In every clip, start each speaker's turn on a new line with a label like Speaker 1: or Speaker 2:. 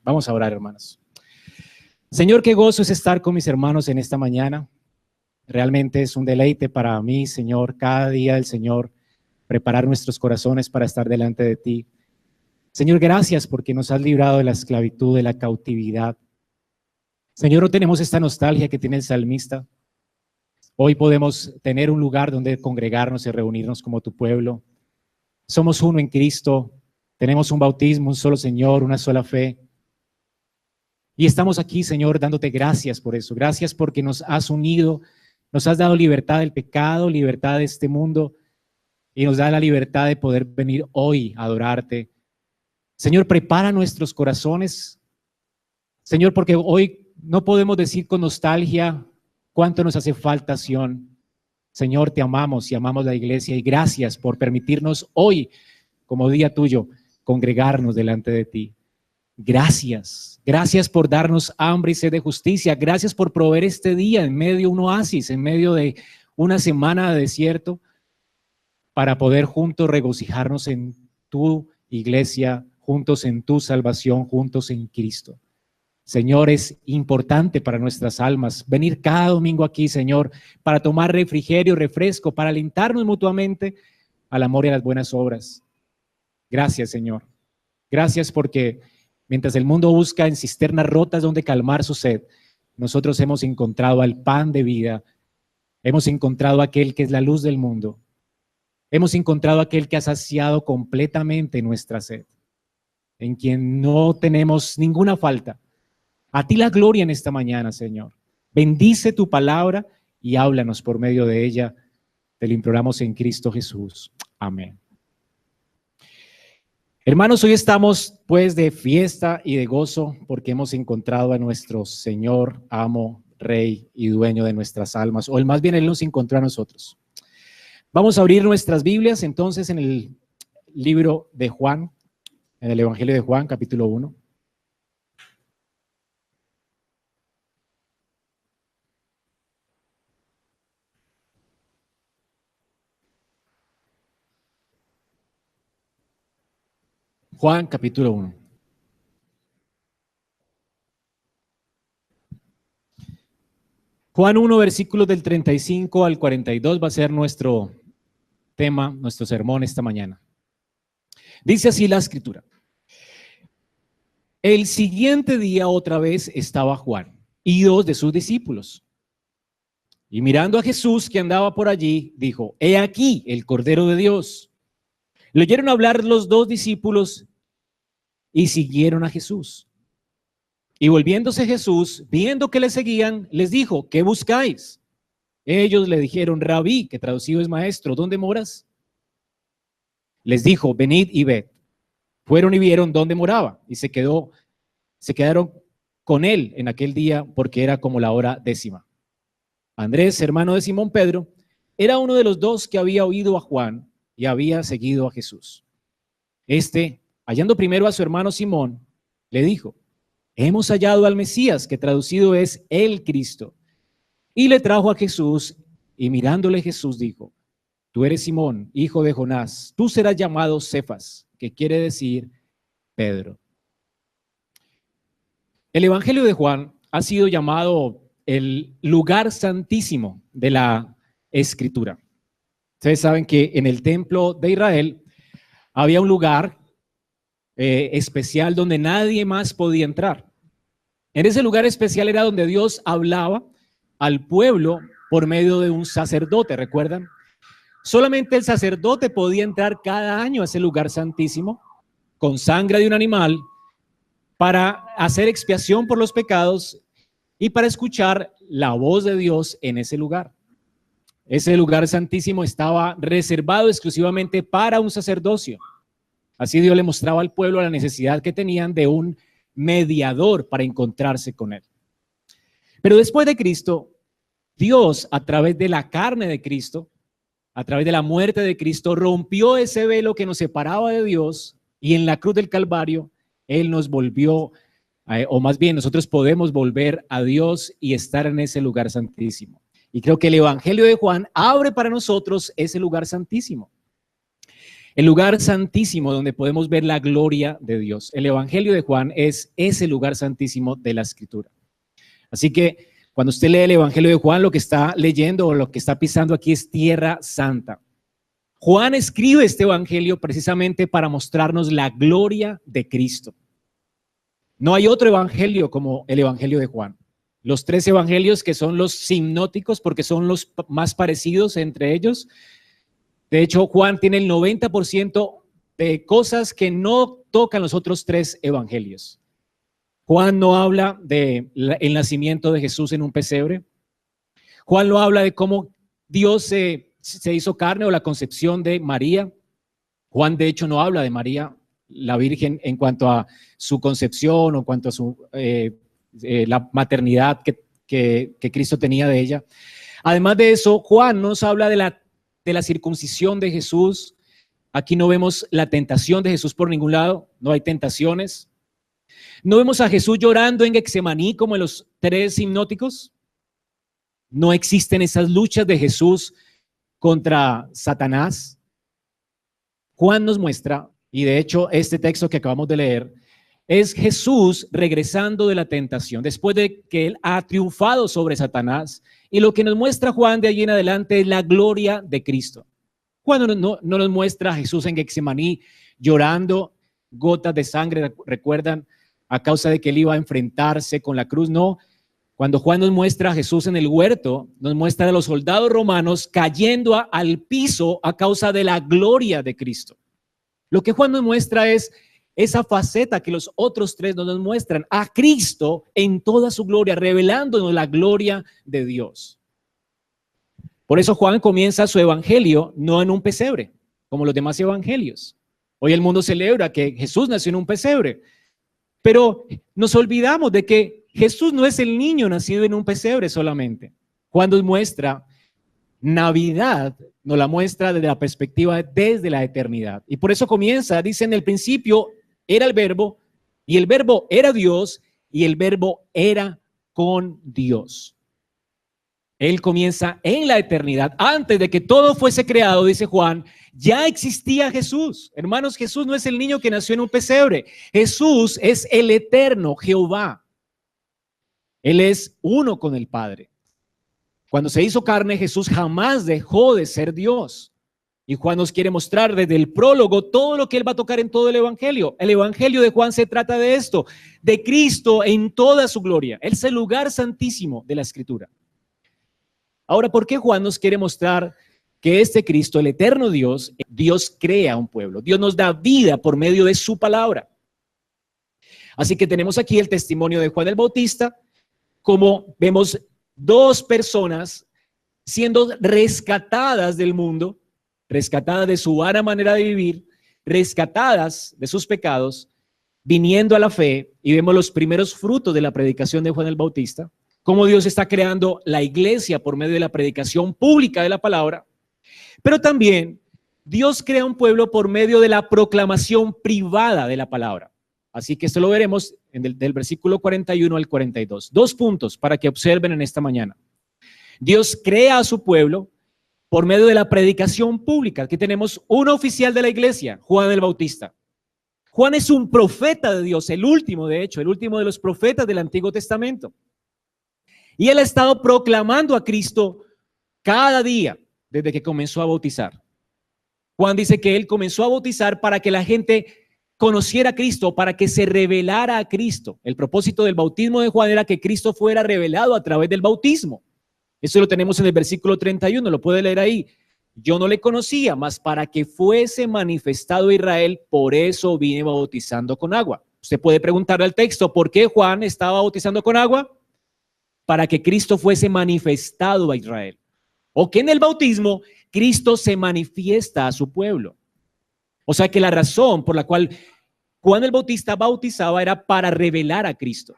Speaker 1: Vamos a orar, hermanos. Señor, qué gozo es estar con mis hermanos en esta mañana. Realmente es un deleite para mí, Señor, cada día del Señor, preparar nuestros corazones para estar delante de ti. Señor, gracias porque nos has librado de la esclavitud, de la cautividad. Señor, no tenemos esta nostalgia que tiene el salmista. Hoy podemos tener un lugar donde congregarnos y reunirnos como tu pueblo. Somos uno en Cristo, tenemos un bautismo, un solo Señor, una sola fe. Y estamos aquí, Señor, dándote gracias por eso. Gracias porque nos has unido, nos has dado libertad del pecado, libertad de este mundo y nos da la libertad de poder venir hoy a adorarte. Señor, prepara nuestros corazones. Señor, porque hoy no podemos decir con nostalgia cuánto nos hace falta Sion. Señor, te amamos y amamos la iglesia y gracias por permitirnos hoy, como día tuyo, congregarnos delante de ti. Gracias, gracias por darnos hambre y sed de justicia. Gracias por proveer este día en medio de un oasis, en medio de una semana de desierto, para poder juntos regocijarnos en tu iglesia, juntos en tu salvación, juntos en Cristo. Señor, es importante para nuestras almas venir cada domingo aquí, Señor, para tomar refrigerio, refresco, para alentarnos mutuamente al amor y a las buenas obras. Gracias, Señor. Gracias porque mientras el mundo busca en cisternas rotas donde calmar su sed, nosotros hemos encontrado al pan de vida, hemos encontrado aquel que es la luz del mundo, hemos encontrado aquel que ha saciado completamente nuestra sed, en quien no tenemos ninguna falta. A ti la gloria en esta mañana, Señor. Bendice tu palabra y háblanos por medio de ella. Te lo imploramos en Cristo Jesús. Amén. Hermanos, hoy estamos pues de fiesta y de gozo porque hemos encontrado a nuestro Señor, amo, Rey y dueño de nuestras almas, o más bien Él nos encontró a nosotros. Vamos a abrir nuestras Biblias entonces en el libro de Juan, en el Evangelio de Juan, capítulo 1. Juan, capítulo 1. Juan 1, versículos del 35 al 42 va a ser nuestro tema, nuestro sermón esta mañana. Dice así la escritura. El siguiente día otra vez estaba Juan y dos de sus discípulos. Y mirando a Jesús que andaba por allí, dijo, he aquí el Cordero de Dios. Le oyeron hablar los dos discípulos y siguieron a Jesús. Y volviéndose Jesús, viendo que le seguían, les dijo, ¿qué buscáis? Ellos le dijeron, Rabí, que traducido es maestro, ¿dónde moras? Les dijo, venid y ved. Fueron y vieron dónde moraba y se quedaron con él en aquel día porque era como la hora 10:00. Andrés, hermano de Simón Pedro, era uno de los dos que había oído a Juan y había seguido a Jesús. Hallando primero a su hermano Simón, le dijo, hemos hallado al Mesías, que traducido es el Cristo. Y le trajo a Jesús, y mirándole Jesús dijo, tú eres Simón, hijo de Jonás, tú serás llamado Cefas, que quiere decir Pedro. El Evangelio de Juan ha sido llamado el lugar santísimo de la Escritura. Ustedes saben que en el templo de Israel había un lugar especial donde nadie más podía entrar. En ese lugar especial era donde Dios hablaba al pueblo por medio de un sacerdote, ¿recuerdan? Solamente el sacerdote podía entrar cada año a ese lugar santísimo con sangre de un animal para hacer expiación por los pecados y para escuchar la voz de Dios en ese lugar. Ese lugar santísimo estaba reservado exclusivamente para un sacerdocio. Así Dios le mostraba al pueblo la necesidad que tenían de un mediador para encontrarse con él. Pero después de Cristo, Dios, a través de la carne de Cristo, a través de la muerte de Cristo, rompió ese velo que nos separaba de Dios y en la cruz del Calvario, Él nos volvió, o más bien nosotros podemos volver a Dios y estar en ese lugar santísimo. Y creo que el Evangelio de Juan abre para nosotros ese lugar santísimo. El lugar santísimo donde podemos ver la gloria de Dios. El Evangelio de Juan es ese lugar santísimo de la Escritura. Así que cuando usted lee el Evangelio de Juan, lo que está leyendo o lo que está pisando aquí es tierra santa. Juan escribe este Evangelio precisamente para mostrarnos la gloria de Cristo. No hay otro Evangelio como el Evangelio de Juan. Los 3 evangelios que son los sinópticos, porque son los más parecidos entre ellos. De hecho, Juan tiene el 90% de cosas que no tocan los otros 3 evangelios. Juan no habla del nacimiento de Jesús en un pesebre. Juan no habla de cómo Dios se hizo carne o la concepción de María. Juan, de hecho, no habla de María, la Virgen, en cuanto a su concepción o en cuanto a su, la maternidad que Cristo tenía de ella. Además de eso, Juan nos habla de la circuncisión de Jesús. Aquí no vemos la tentación de Jesús por ningún lado, no hay tentaciones. No vemos a Jesús llorando en Getsemaní como en los 3 sinópticos. No existen esas luchas de Jesús contra Satanás. Juan nos muestra, y de hecho este texto que acabamos de leer, es Jesús regresando de la tentación, después de que él ha triunfado sobre Satanás. Y lo que nos muestra Juan de allí en adelante es la gloria de Cristo. Juan no nos muestra a Jesús en Getsemaní llorando gotas de sangre, recuerdan, a causa de que él iba a enfrentarse con la cruz. No, cuando Juan nos muestra a Jesús en el huerto, nos muestra a los soldados romanos cayendo al piso a causa de la gloria de Cristo. Lo que Juan nos muestra es esa faceta que los otros 3 no nos muestran, a Cristo en toda su gloria, revelándonos la gloria de Dios. Por eso Juan comienza su evangelio no en un pesebre, como los demás evangelios. Hoy el mundo celebra que Jesús nació en un pesebre, pero nos olvidamos de que Jesús no es el niño nacido en un pesebre solamente. Juan nos muestra Navidad, nos la muestra desde la perspectiva desde la eternidad. Y por eso comienza, dice: en el principio era el verbo, y el verbo era Dios, y el verbo era con Dios. Él comienza en la eternidad. Antes de que todo fuese creado, dice Juan, ya existía Jesús. Hermanos, Jesús no es el niño que nació en un pesebre. Jesús es el eterno Jehová. Él es uno con el Padre. Cuando se hizo carne, Jesús jamás dejó de ser Dios. Y Juan nos quiere mostrar desde el prólogo todo lo que él va a tocar en todo el evangelio. El evangelio de Juan se trata de esto, de Cristo en toda su gloria. Él es el lugar santísimo de la Escritura. Ahora, ¿por qué Juan nos quiere mostrar que este Cristo, el eterno Dios, Dios crea un pueblo? Dios nos da vida por medio de su palabra. Así que tenemos aquí el testimonio de Juan el Bautista, como vemos 2 personas siendo rescatadas del mundo, rescatadas de su vana manera de vivir, rescatadas de sus pecados, viniendo a la fe, y vemos los primeros frutos de la predicación de Juan el Bautista, cómo Dios está creando la iglesia por medio de la predicación pública de la palabra, pero también Dios crea un pueblo por medio de la proclamación privada de la palabra. Así que esto lo veremos del versículo 41 al 42. 2 puntos para que observen en esta mañana. Dios crea a su pueblo por medio de la predicación pública. Aquí tenemos un oficial de la iglesia, Juan el Bautista. Juan es un profeta de Dios, el último, de hecho, el último de los profetas del Antiguo Testamento. Y él ha estado proclamando a Cristo cada día desde que comenzó a bautizar. Juan dice que él comenzó a bautizar para que la gente conociera a Cristo, para que se revelara a Cristo. El propósito del bautismo de Juan era que Cristo fuera revelado a través del bautismo. Eso lo tenemos en el versículo 31, lo puede leer ahí. Yo no le conocía, mas para que fuese manifestado a Israel, por eso vine bautizando con agua. Usted puede preguntarle al texto, ¿por qué Juan estaba bautizando con agua? Para que Cristo fuese manifestado a Israel. O que en el bautismo Cristo se manifiesta a su pueblo. O sea que la razón por la cual Juan el Bautista bautizaba era para revelar a Cristo.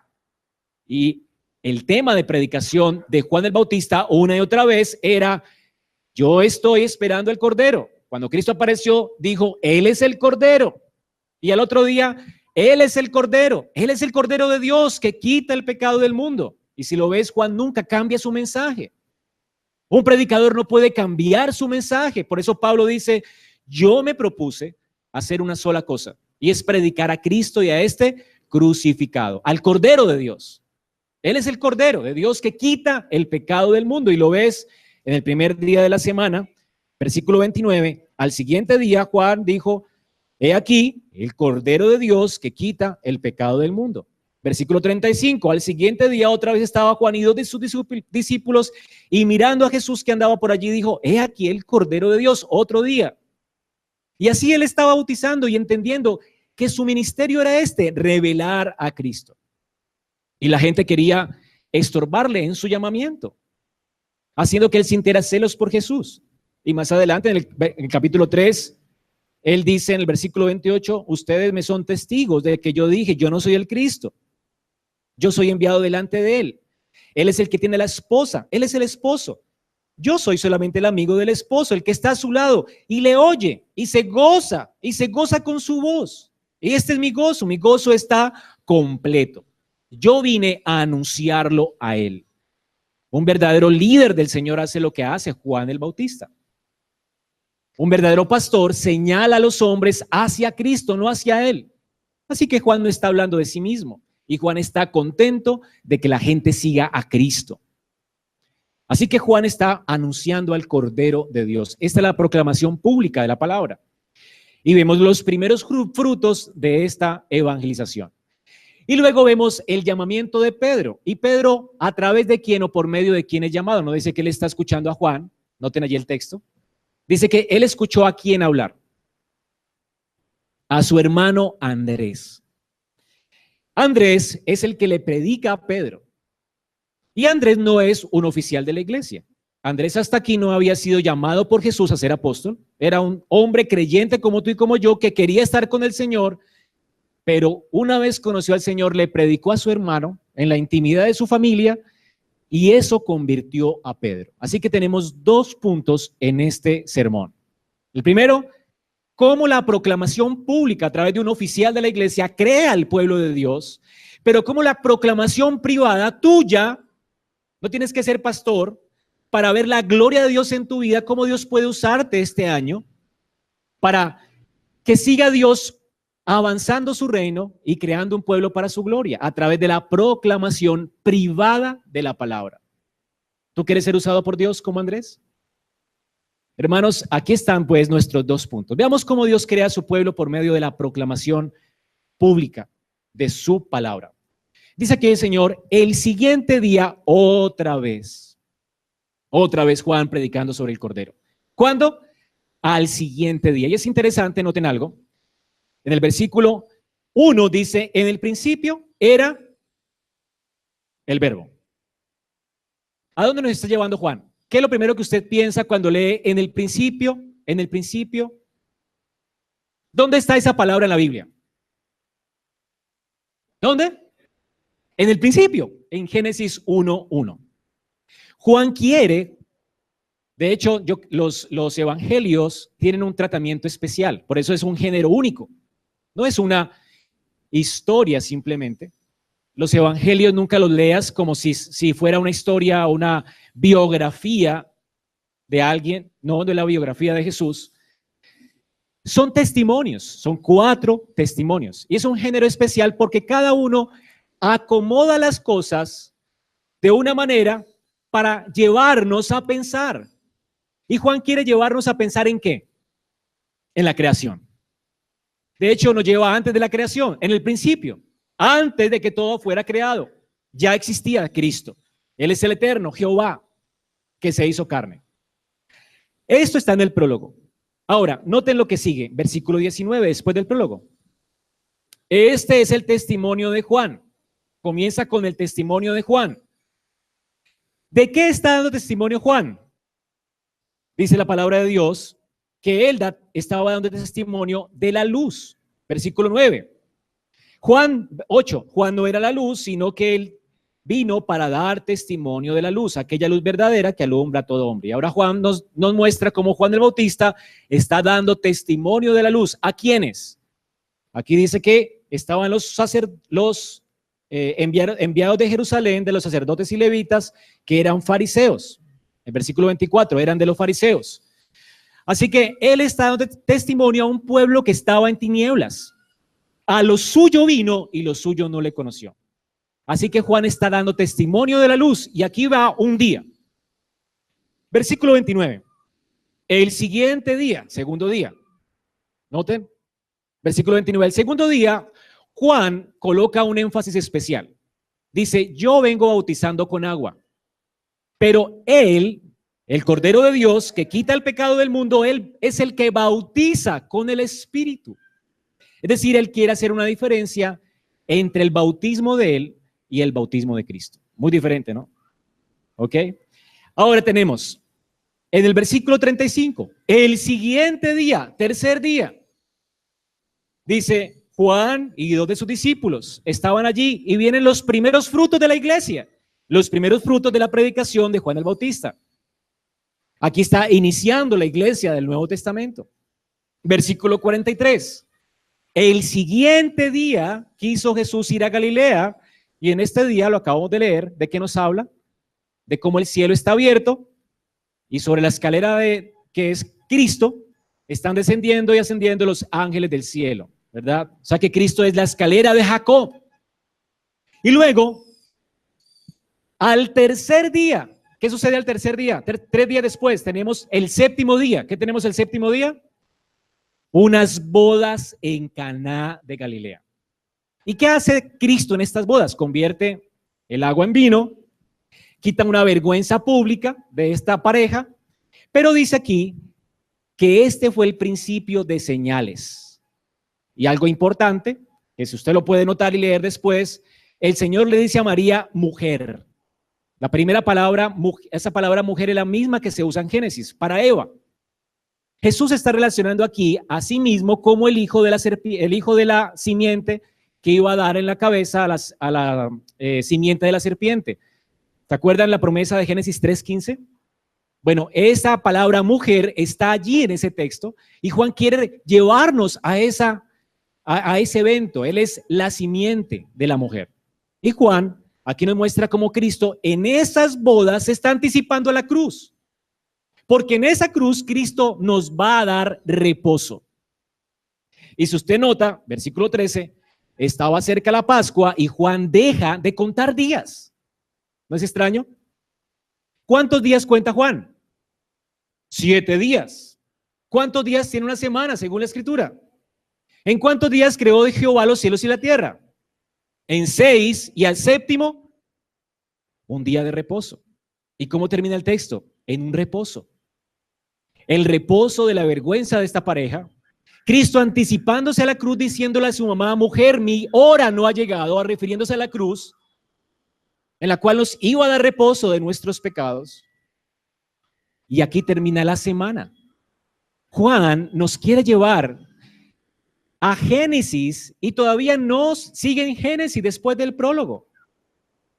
Speaker 1: Y el tema de predicación de Juan el Bautista una y otra vez era: yo estoy esperando el Cordero. Cuando Cristo apareció, dijo, Él es el Cordero. Y al otro día, Él es el Cordero. Él es el Cordero de Dios que quita el pecado del mundo. Y si lo ves, Juan nunca cambia su mensaje. Un predicador no puede cambiar su mensaje. Por eso Pablo dice, yo me propuse hacer una sola cosa, y es predicar a Cristo y a este crucificado, al Cordero de Dios. Él es el Cordero de Dios que quita el pecado del mundo, y lo ves en el primer día de la semana, versículo 29, al siguiente día Juan dijo, he aquí el Cordero de Dios que quita el pecado del mundo. Versículo 35, al siguiente día otra vez estaba Juan y dos de sus discípulos, y mirando a Jesús que andaba por allí dijo, he aquí el Cordero de Dios, otro día. Y así él estaba bautizando y entendiendo que su ministerio era revelar a Cristo. Y la gente quería estorbarle en su llamamiento, haciendo que él sintiera celos por Jesús. Y más adelante en el capítulo 3, él dice en el versículo 28, ustedes me son testigos de que yo dije, yo no soy el Cristo, yo soy enviado delante de él. Él es el que tiene la esposa, él es el esposo. Yo soy solamente el amigo del esposo, el que está a su lado y le oye y se goza con su voz. Y este es mi gozo está completo. Yo vine a anunciarlo a él. Un verdadero líder del Señor hace lo que hace Juan el Bautista. Un verdadero pastor señala a los hombres hacia Cristo, no hacia él. Así que Juan no está hablando de sí mismo, y Juan está contento de que la gente siga a Cristo. Así que Juan está anunciando al Cordero de Dios. Esta es la proclamación pública de la palabra. Y vemos los primeros frutos de esta evangelización. Y luego vemos el llamamiento de Pedro. Y Pedro, a través de quién o por medio de quién es llamado. No dice que él está escuchando a Juan. Noten allí el texto. Dice que él escuchó a quién hablar. A su hermano Andrés. Andrés es el que le predica a Pedro. Y Andrés no es un oficial de la iglesia. Andrés hasta aquí no había sido llamado por Jesús a ser apóstol. Era un hombre creyente como tú y como yo que quería estar con el Señor, pero una vez conoció al Señor, le predicó a su hermano en la intimidad de su familia y eso convirtió a Pedro. Así que tenemos dos puntos en este sermón. El primero, cómo la proclamación pública a través de un oficial de la iglesia crea al pueblo de Dios, pero cómo la proclamación privada tuya, no tienes que ser pastor para ver la gloria de Dios en tu vida, cómo Dios puede usarte este año para que siga Dios avanzando su reino y creando un pueblo para su gloria a través de la proclamación privada de la palabra. ¿Tú quieres ser usado por Dios como Andrés? Hermanos, aquí están pues nuestros dos puntos. Veamos cómo Dios crea a su pueblo por medio de la proclamación pública de su palabra. Dice aquí el Señor, el siguiente día otra vez Juan predicando sobre el Cordero. ¿Cuándo? Al siguiente día. Y es interesante, noten algo. En el versículo 1 dice, en el principio era el verbo. ¿A dónde nos está llevando Juan? ¿Qué es lo primero que usted piensa cuando lee en el principio? En el principio. ¿Dónde está esa palabra en la Biblia? ¿Dónde? En el principio, en Génesis 1:1. Juan quiere, de hecho, los evangelios tienen un tratamiento especial, por eso es un género único. No es una historia simplemente. Los evangelios nunca los leas como si fuera una historia o una biografía de alguien, no de la biografía de Jesús. Son testimonios, son 4 testimonios. Y es un género especial porque cada uno acomoda las cosas de una manera para llevarnos a pensar. Y Juan quiere llevarnos a pensar ¿en qué? En la creación. De hecho, nos lleva antes de la creación, en el principio, antes de que todo fuera creado. Ya existía Cristo. Él es el eterno, Jehová, que se hizo carne. Esto está en el prólogo. Ahora, noten lo que sigue, versículo 19, después del prólogo. Este es el testimonio de Juan. Comienza con el testimonio de Juan. ¿De qué está dando testimonio Juan? Dice la palabra de Dios que él estaba dando testimonio de la luz. Versículo 9. Juan 8. Juan no era la luz, sino que él vino para dar testimonio de la luz, aquella luz verdadera que alumbra a todo hombre. Y ahora Juan nos muestra cómo Juan el Bautista está dando testimonio de la luz. ¿A quiénes? Aquí dice que estaban los enviados de Jerusalén, de los sacerdotes y levitas, que eran fariseos. En versículo 24, eran de los fariseos. Así que él está dando testimonio a un pueblo que estaba en tinieblas. A lo suyo vino y lo suyo no le conoció. Así que Juan está dando testimonio de la luz y aquí va un día. Versículo 29. El siguiente día, segundo día. Noten, versículo 29. El segundo día, Juan coloca un énfasis especial. Dice, yo vengo bautizando con agua, pero él, el Cordero de Dios que quita el pecado del mundo, él es el que bautiza con el Espíritu. Es decir, él quiere hacer una diferencia entre el bautismo de él y el bautismo de Cristo. Muy diferente, ¿no? ¿Ok? Ahora tenemos en el versículo 35, el siguiente día, tercer día, dice, Juan y 2 de sus discípulos estaban allí y vienen los primeros frutos de la iglesia, los primeros frutos de la predicación de Juan el Bautista. Aquí está iniciando la iglesia del Nuevo Testamento. Versículo 43. El siguiente día quiso Jesús ir a Galilea y en este día, lo acabamos de leer, ¿de qué nos habla? De cómo el cielo está abierto y sobre la escalera que es Cristo están descendiendo y ascendiendo los ángeles del cielo, ¿verdad? O sea que Cristo es la escalera de Jacob. Y luego, al tercer día, ¿qué sucede al tercer día? 3 días después tenemos el séptimo día. ¿Qué tenemos el séptimo día? Unas bodas en Caná de Galilea. ¿Y qué hace Cristo en estas bodas? Convierte el agua en vino, quita una vergüenza pública de esta pareja, pero dice aquí que este fue el principio de señales. Y algo importante, que si usted lo puede notar y leer después, el Señor le dice a María mujer. La primera palabra, esa palabra mujer es la misma que se usa en Génesis para Eva. Jesús está relacionando aquí a sí mismo como el hijo de la simiente que iba a dar en la cabeza a la simiente de la serpiente. ¿Se acuerdan la promesa de Génesis 3:15? Bueno, esa palabra mujer está allí en ese texto y Juan quiere llevarnos a ese evento. Él es la simiente de la mujer. Y Juan aquí nos muestra cómo Cristo en esas bodas se está anticipando a la cruz. Porque en esa cruz Cristo nos va a dar reposo. Y si usted nota, versículo 13, estaba cerca la Pascua y Juan deja de contar días. ¿No es extraño? ¿Cuántos días cuenta Juan? 7 días. ¿Cuántos días tiene una semana según la Escritura? ¿En cuántos días creó Jehová los cielos y la tierra? En 6, y al séptimo, un día de reposo. ¿Y cómo termina el texto? En un reposo. El reposo de la vergüenza de esta pareja. Cristo anticipándose a la cruz, diciéndole a su mamá, mujer, mi hora no ha llegado, refiriéndose a la cruz, en la cual nos iba a dar reposo de nuestros pecados. Y aquí termina la semana. Juan nos quiere llevar a Génesis y todavía nos sigue en Génesis después del prólogo.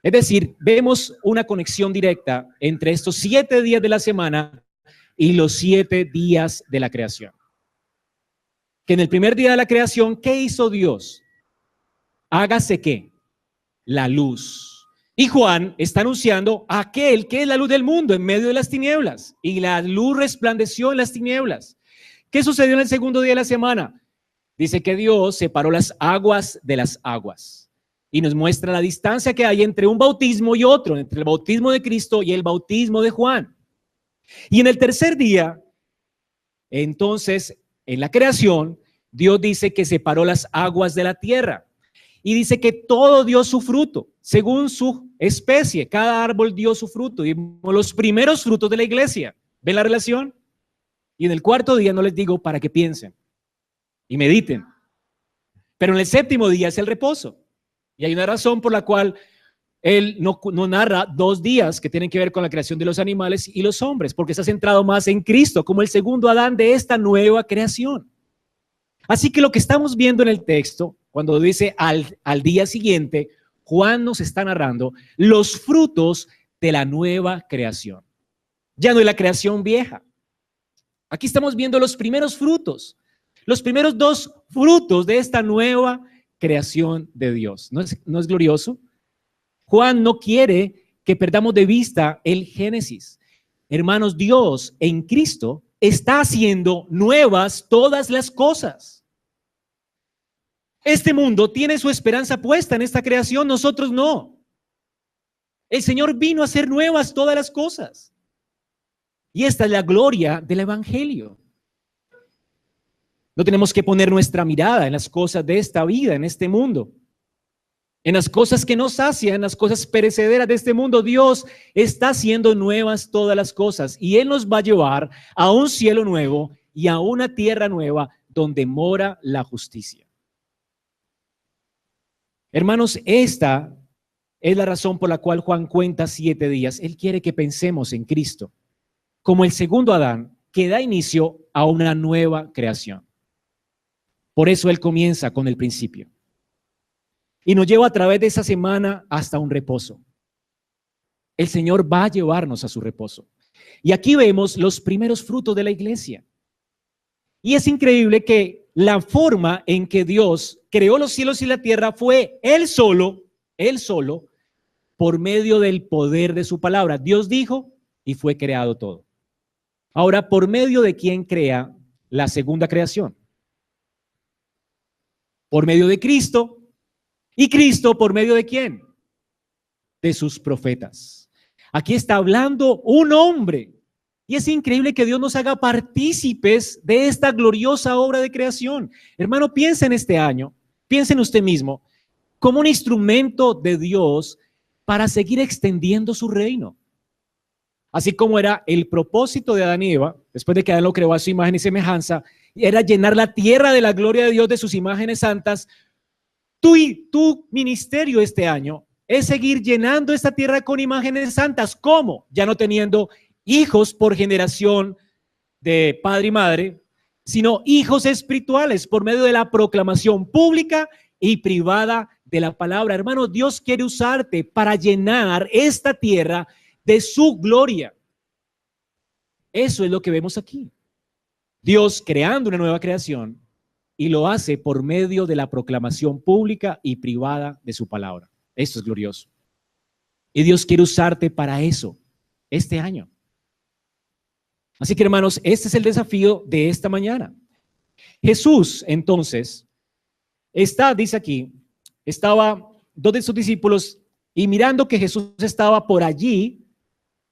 Speaker 1: Es decir, vemos una conexión directa entre estos 7 días de la semana y los 7 días de la creación. Que en el primer día de la creación, ¿qué hizo Dios? Hágase ¿qué? La luz. Y Juan está anunciando a aquel que es la luz del mundo en medio de las tinieblas. Y la luz resplandeció en las tinieblas. ¿Qué sucedió en el segundo día de la semana? Dice que Dios separó las aguas de las aguas. Y nos muestra la distancia que hay entre un bautismo y otro, entre el bautismo de Cristo y el bautismo de Juan. Y en el tercer día, entonces, en la creación, Dios dice que separó las aguas de la tierra. Y dice que todo dio su fruto, según su especie. Cada árbol dio su fruto. Y los primeros frutos de la iglesia. ¿Ven la relación? Y en el cuarto día no les digo para que piensen y mediten. Pero en el séptimo día es el reposo. Y hay una razón por la cual él no narra 2 días que tienen que ver con la creación de los animales y los hombres, porque está centrado más en Cristo como el segundo Adán de esta nueva creación. Así que lo que estamos viendo en el texto, cuando dice al día siguiente, Juan nos está narrando los frutos de la nueva creación. Ya no es la creación vieja. Aquí estamos viendo los primeros frutos, los primeros 2 frutos de esta nueva creación de Dios. ¿No es glorioso? Juan no quiere que perdamos de vista el Génesis. Hermanos, Dios en Cristo está haciendo nuevas todas las cosas. Este mundo tiene su esperanza puesta en esta creación, nosotros no. El Señor vino a hacer nuevas todas las cosas. Y esta es la gloria del Evangelio. No tenemos que poner nuestra mirada en las cosas de esta vida, en este mundo, en las cosas que nos sacian, en las cosas perecederas de este mundo. Dios está haciendo nuevas todas las cosas y Él nos va a llevar a un cielo nuevo y a una tierra nueva donde mora la justicia. Hermanos, esta es la razón por la cual Juan cuenta 7 días. Él quiere que pensemos en Cristo como el segundo Adán que da inicio a una nueva creación. Por eso Él comienza con el principio y nos lleva a través de esa semana hasta un reposo. El Señor va a llevarnos a su reposo. Y aquí vemos los primeros frutos de la iglesia. Y es increíble que la forma en que Dios creó los cielos y la tierra fue Él solo, por medio del poder de su palabra. Dios dijo y fue creado todo. Ahora, ¿por medio de quién crea la segunda creación? Por medio de Cristo. ¿Y Cristo por medio de quién? De sus profetas. Aquí está hablando un hombre. Y es increíble que Dios nos haga partícipes de esta gloriosa obra de creación. Hermano, piensa en este año, piensa en usted mismo, como un instrumento de Dios para seguir extendiendo su reino. Así como era el propósito de Adán y Eva, después de que Adán lo creó a su imagen y semejanza, era llenar la tierra de la gloria de Dios, de sus imágenes santas. Tu ministerio este año es seguir llenando esta tierra con imágenes santas. ¿Cómo? Ya no teniendo hijos por generación de padre y madre, sino hijos espirituales por medio de la proclamación pública y privada de la palabra. Hermano, Dios quiere usarte para llenar esta tierra de su gloria. Eso es lo que vemos aquí. Dios creando una nueva creación y lo hace por medio de la proclamación pública y privada de su palabra. Esto es glorioso. Y Dios quiere usarte para eso este año. Así que, hermanos, este es el desafío de esta mañana. Jesús, entonces, dice aquí, estaba 2 de sus discípulos y mirando que Jesús estaba por allí,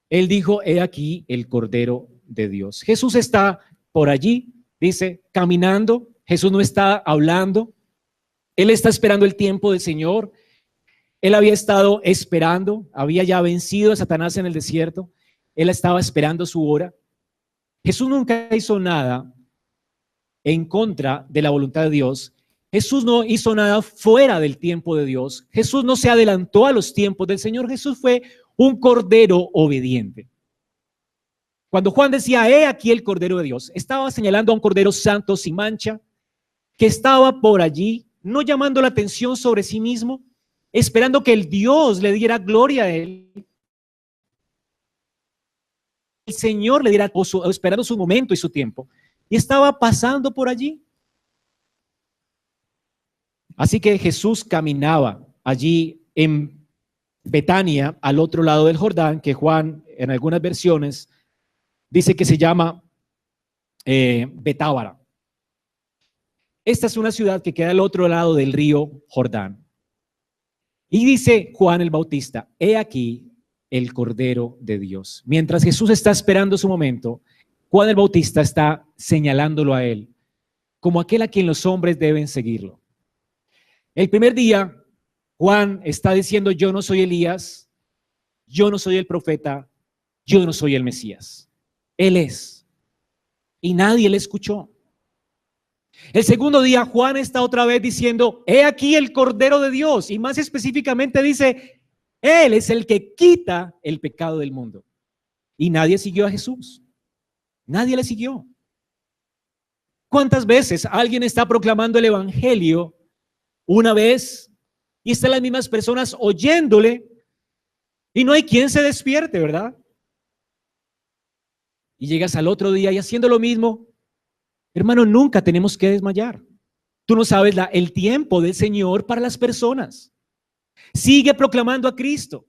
Speaker 1: Él dijo, he aquí el Cordero de Dios. Jesús está por allí, dice, caminando. Jesús no está hablando. Él está esperando el tiempo del Señor. Él había estado esperando, había ya vencido a Satanás en el desierto. Él estaba esperando su hora. Jesús nunca hizo nada en contra de la voluntad de Dios. Jesús no hizo nada fuera del tiempo de Dios. Jesús no se adelantó a los tiempos del Señor. Jesús fue un cordero obediente. Cuando Juan decía, he aquí el Cordero de Dios, estaba señalando a un cordero santo sin mancha, que estaba por allí, no llamando la atención sobre sí mismo, esperando que el Dios le diera gloria a él. El Señor le diera, esperando su momento y su tiempo, y estaba pasando por allí. Así que Jesús caminaba allí en Betania, al otro lado del Jordán, que Juan en algunas versiones dice que se llama Betábara. Esta es una ciudad que queda al otro lado del río Jordán. Y dice Juan el Bautista, he aquí el Cordero de Dios. Mientras Jesús está esperando su momento, Juan el Bautista está señalándolo a él como aquel a quien los hombres deben seguirlo. El primer día, Juan está diciendo, yo no soy Elías, yo no soy el profeta, yo no soy el Mesías. Él es. Y nadie le escuchó. El segundo día, Juan está otra vez diciendo, he aquí el Cordero de Dios. Y más específicamente dice, Él es el que quita el pecado del mundo. Y nadie siguió a Jesús. Nadie le siguió. ¿Cuántas veces alguien está proclamando el evangelio una vez y están las mismas personas oyéndole y no hay quien se despierte, ¿verdad? Y llegas al otro día y haciendo lo mismo. Hermano, nunca tenemos que desmayar. Tú no sabes el tiempo del Señor para las personas. Sigue proclamando a Cristo.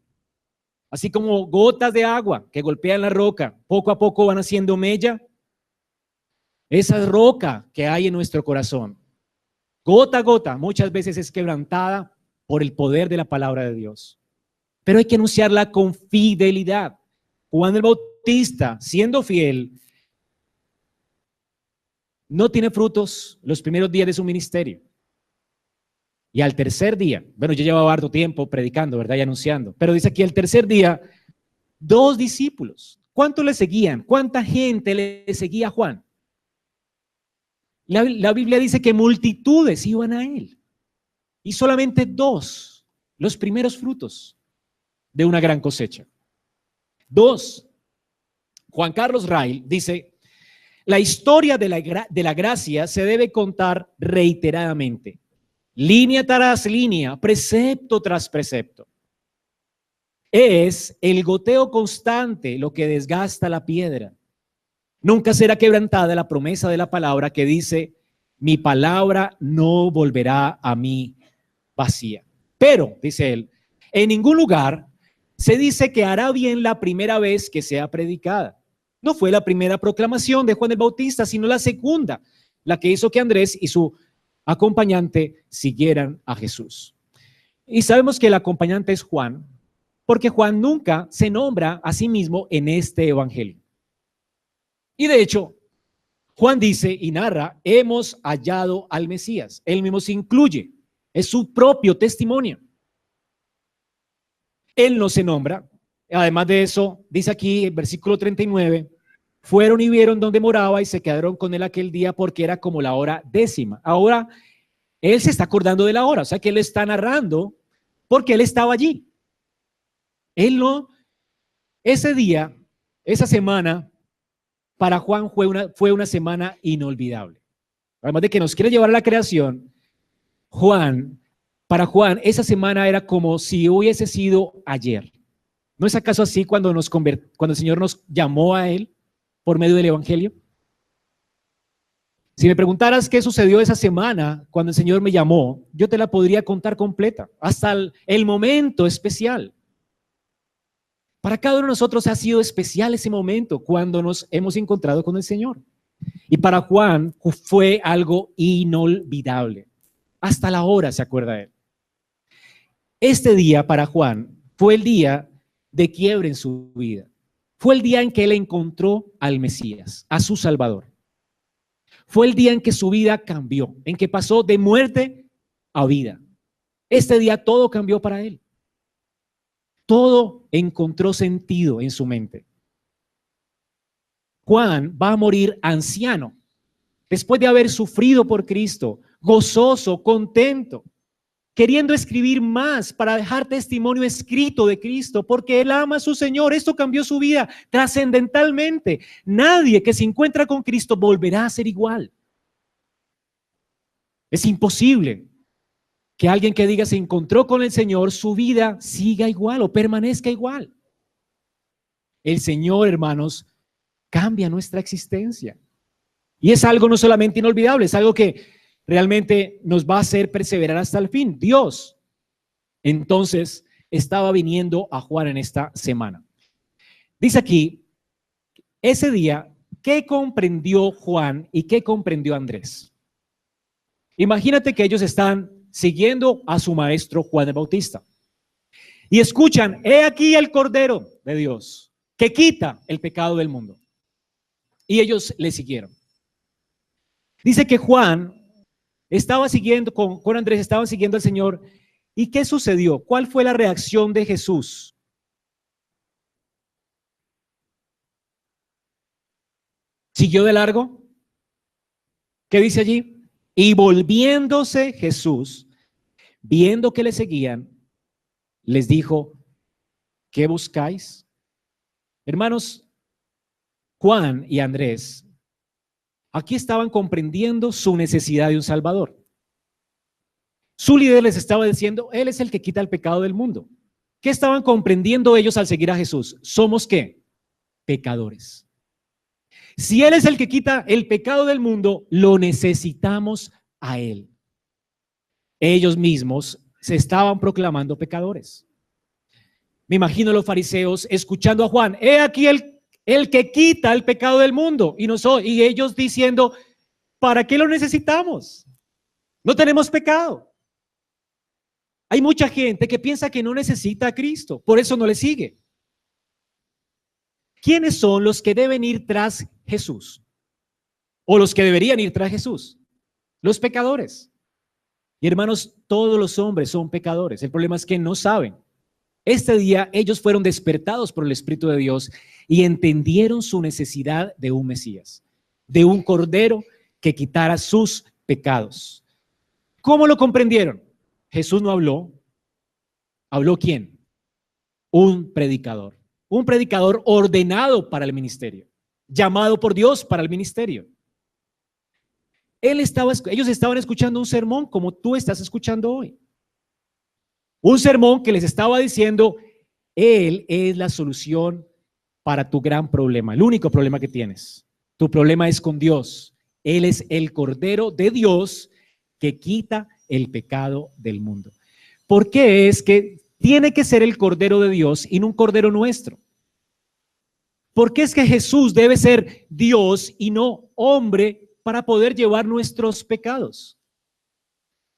Speaker 1: Así como gotas de agua que golpean la roca, poco a poco van haciendo mella. Esa roca que hay en nuestro corazón, gota a gota, muchas veces es quebrantada por el poder de la palabra de Dios. Pero hay que anunciarla con fidelidad. Juan el Bautista, siendo fiel, no tiene frutos los primeros días de su ministerio. Y al tercer día, bueno, yo llevaba harto tiempo predicando, ¿verdad? Y anunciando. Pero dice aquí, el tercer día, 2 discípulos. ¿Cuántos le seguían? ¿Cuánta gente le seguía a Juan? La Biblia dice que multitudes iban a él. Y solamente 2, los primeros frutos de una gran cosecha. 2. Juan Carlos Rail dice, la historia de la gracia se debe contar reiteradamente, línea tras línea, precepto tras precepto. Es el goteo constante lo que desgasta la piedra. Nunca será quebrantada la promesa de la palabra que dice, mi palabra no volverá a mí vacía. Pero, dice él, en ningún lugar se dice que hará bien la primera vez que sea predicada. No fue la primera proclamación de Juan el Bautista, sino la segunda, la que hizo que Andrés y su acompañante siguieran a Jesús. Y sabemos que el acompañante es Juan, porque Juan nunca se nombra a sí mismo en este evangelio. Y de hecho, Juan dice y narra, hemos hallado al Mesías. Él mismo se incluye, es su propio testimonio. Él no se nombra. Además de eso, dice aquí en versículo 39, fueron y vieron dónde moraba y se quedaron con él aquel día porque era como la hora 10. Ahora, él se está acordando de la hora, o sea que él está narrando porque él estaba allí. Él no, ese día, esa semana, para Juan fue una semana inolvidable. Además de que nos quiere llevar a la creación, para Juan, esa semana era como si hubiese sido ayer. ¿No es acaso así cuando el Señor nos llamó a Él por medio del Evangelio? Si me preguntaras qué sucedió esa semana cuando el Señor me llamó, yo te la podría contar completa, hasta el momento especial. Para cada uno de nosotros ha sido especial ese momento cuando nos hemos encontrado con el Señor. Y para Juan fue algo inolvidable. Hasta la hora se acuerda él. Este día para Juan fue el día de quiebre en su vida. Fue el día en que él encontró al Mesías, a su Salvador. Fue el día en que su vida cambió, en que pasó de muerte a vida. Este día todo cambió para él. Todo encontró sentido en su mente. Juan va a morir anciano, después de haber sufrido por Cristo, gozoso, contento, queriendo escribir más para dejar testimonio escrito de Cristo, porque él ama a su Señor. Esto cambió su vida trascendentalmente. Nadie que se encuentra con Cristo volverá a ser igual. Es imposible que alguien que diga se encontró con el Señor, su vida siga igual o permanezca igual. El Señor, hermanos, cambia nuestra existencia. Y es algo no solamente inolvidable, es algo que realmente nos va a hacer perseverar hasta el fin. Dios, entonces, estaba viniendo a Juan en esta semana. Dice aquí, ese día, ¿qué comprendió Juan y qué comprendió Andrés? Imagínate que ellos están siguiendo a su maestro Juan el Bautista y escuchan, he aquí el Cordero de Dios que quita el pecado del mundo. Y ellos le siguieron. Dice que Juan estaba siguiendo, con Andrés estaban siguiendo al Señor. ¿Y qué sucedió? ¿Cuál fue la reacción de Jesús? ¿Siguió de largo? ¿Qué dice allí? Y volviéndose Jesús, viendo que le seguían, les dijo, ¿qué buscáis? Hermanos, Juan y Andrés aquí estaban comprendiendo su necesidad de un Salvador. Su líder les estaba diciendo, Él es el que quita el pecado del mundo. ¿Qué estaban comprendiendo ellos al seguir a Jesús? ¿Somos qué? Pecadores. Si Él es el que quita el pecado del mundo, lo necesitamos a Él. Ellos mismos se estaban proclamando pecadores. Me imagino a los fariseos escuchando a Juan, he aquí el que quita el pecado del mundo. Y ellos diciendo, ¿para qué lo necesitamos? No tenemos pecado. Hay mucha gente que piensa que no necesita a Cristo, por eso no le sigue. ¿Quiénes son los que deben ir tras Jesús? O los que deberían ir tras Jesús. Los pecadores. Y hermanos, todos los hombres son pecadores. El problema es que no saben. Este día ellos fueron despertados por el Espíritu de Dios y entendieron su necesidad de un Mesías, de un Cordero que quitara sus pecados. ¿Cómo lo comprendieron? Jesús no habló. ¿Habló quién? Un predicador ordenado para el ministerio, llamado por Dios para el ministerio. Ellos estaban escuchando un sermón como tú estás escuchando hoy. Un sermón que les estaba diciendo, Él es la solución para tu gran problema, el único problema que tienes. Tu problema es con Dios. Él es el Cordero de Dios que quita el pecado del mundo. ¿Por qué es que tiene que ser el Cordero de Dios y no un Cordero nuestro? ¿Por qué es que Jesús debe ser Dios y no hombre para poder llevar nuestros pecados?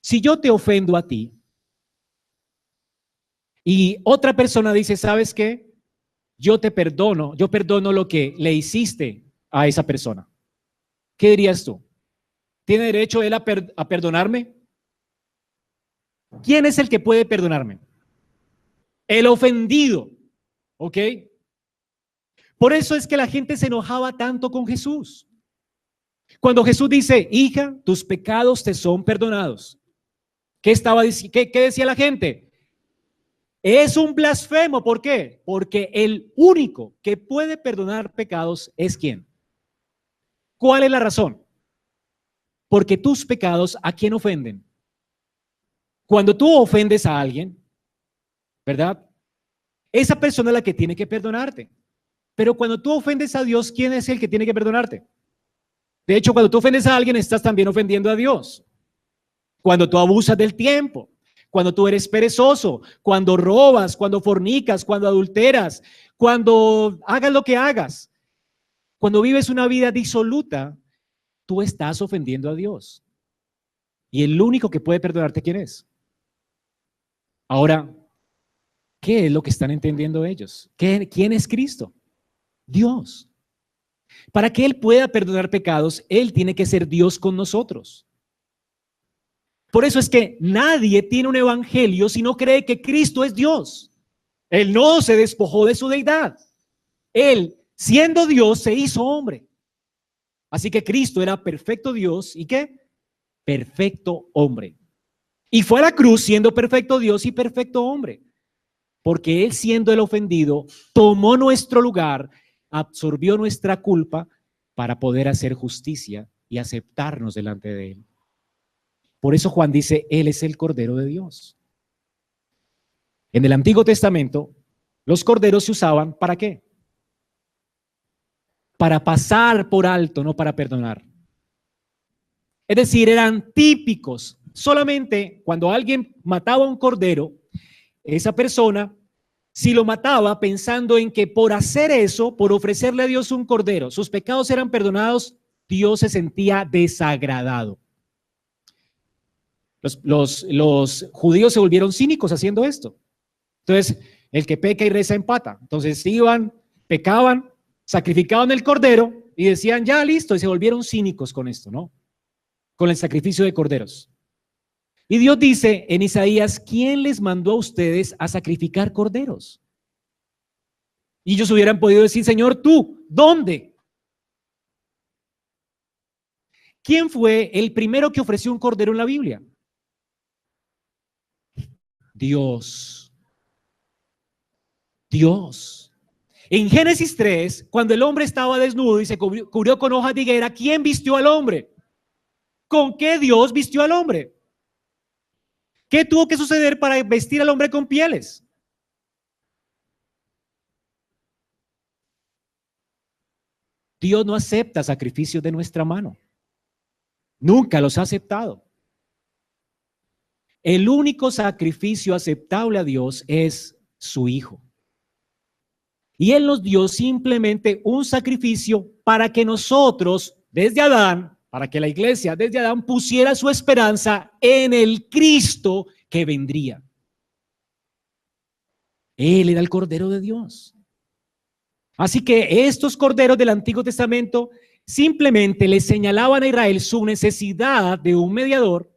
Speaker 1: Si yo te ofendo a ti y otra persona dice, ¿sabes qué? Yo perdono lo que le hiciste a esa persona. ¿Qué dirías tú? ¿Tiene derecho él a perdonarme? ¿Quién es el que puede perdonarme? El ofendido, ¿ok? Por eso es que la gente se enojaba tanto con Jesús. Cuando Jesús dice, hija, tus pecados te son perdonados. ¿Qué decía la gente? Es un blasfemo. ¿Por qué? Porque el único que puede perdonar pecados es ¿quién? ¿Cuál es la razón? Porque tus pecados, ¿a quién ofenden? Cuando tú ofendes a alguien, ¿verdad? Esa persona es la que tiene que perdonarte. Pero cuando tú ofendes a Dios, ¿quién es el que tiene que perdonarte? De hecho, cuando tú ofendes a alguien, estás también ofendiendo a Dios. Cuando tú abusas del tiempo, cuando tú eres perezoso, cuando robas, cuando fornicas, cuando adulteras, cuando hagas lo que hagas, cuando vives una vida disoluta, tú estás ofendiendo a Dios. Y el único que puede perdonarte, ¿quién es? Ahora, ¿qué es lo que están entendiendo ellos? ¿Quién es Cristo? Dios. Para que Él pueda perdonar pecados, Él tiene que ser Dios con nosotros. Por eso es que nadie tiene un evangelio si no cree que Cristo es Dios. Él no se despojó de su deidad. Él, siendo Dios, se hizo hombre. Así que Cristo era perfecto Dios y ¿qué? Perfecto hombre. Y fue a la cruz siendo perfecto Dios y perfecto hombre. Porque Él, siendo el ofendido, tomó nuestro lugar, absorbió nuestra culpa para poder hacer justicia y aceptarnos delante de Él. Por eso Juan dice, Él es el Cordero de Dios. En el Antiguo Testamento, los corderos se usaban ¿para qué? Para pasar por alto, no para perdonar. Es decir, eran típicos. Solamente cuando alguien mataba a un cordero, esa persona, si lo mataba pensando en que por hacer eso, por ofrecerle a Dios un cordero, sus pecados eran perdonados, Dios se sentía desagradado. Los judíos se volvieron cínicos haciendo esto. Entonces, el que peca y reza empata. Entonces iban, pecaban, sacrificaban el cordero y decían, ya listo, y se volvieron cínicos con esto, ¿no? Con el sacrificio de corderos. Y Dios dice en Isaías, ¿quién les mandó a ustedes a sacrificar corderos? Y ellos hubieran podido decir, Señor, tú, ¿dónde? ¿Quién fue el primero que ofreció un cordero en la Biblia? Dios. Dios. En Génesis 3, cuando el hombre estaba desnudo y se cubrió con hojas de higuera, ¿quién vistió al hombre? ¿Con qué Dios vistió al hombre? ¿Qué tuvo que suceder para vestir al hombre con pieles? Dios no acepta sacrificios de nuestra mano. Nunca los ha aceptado. El único sacrificio aceptable a Dios es su Hijo. Y Él nos dio simplemente un sacrificio para que nosotros, desde Adán, para que la iglesia desde Adán pusiera su esperanza en el Cristo que vendría. Él era el Cordero de Dios. Así que estos corderos del Antiguo Testamento simplemente le señalaban a Israel su necesidad de un mediador,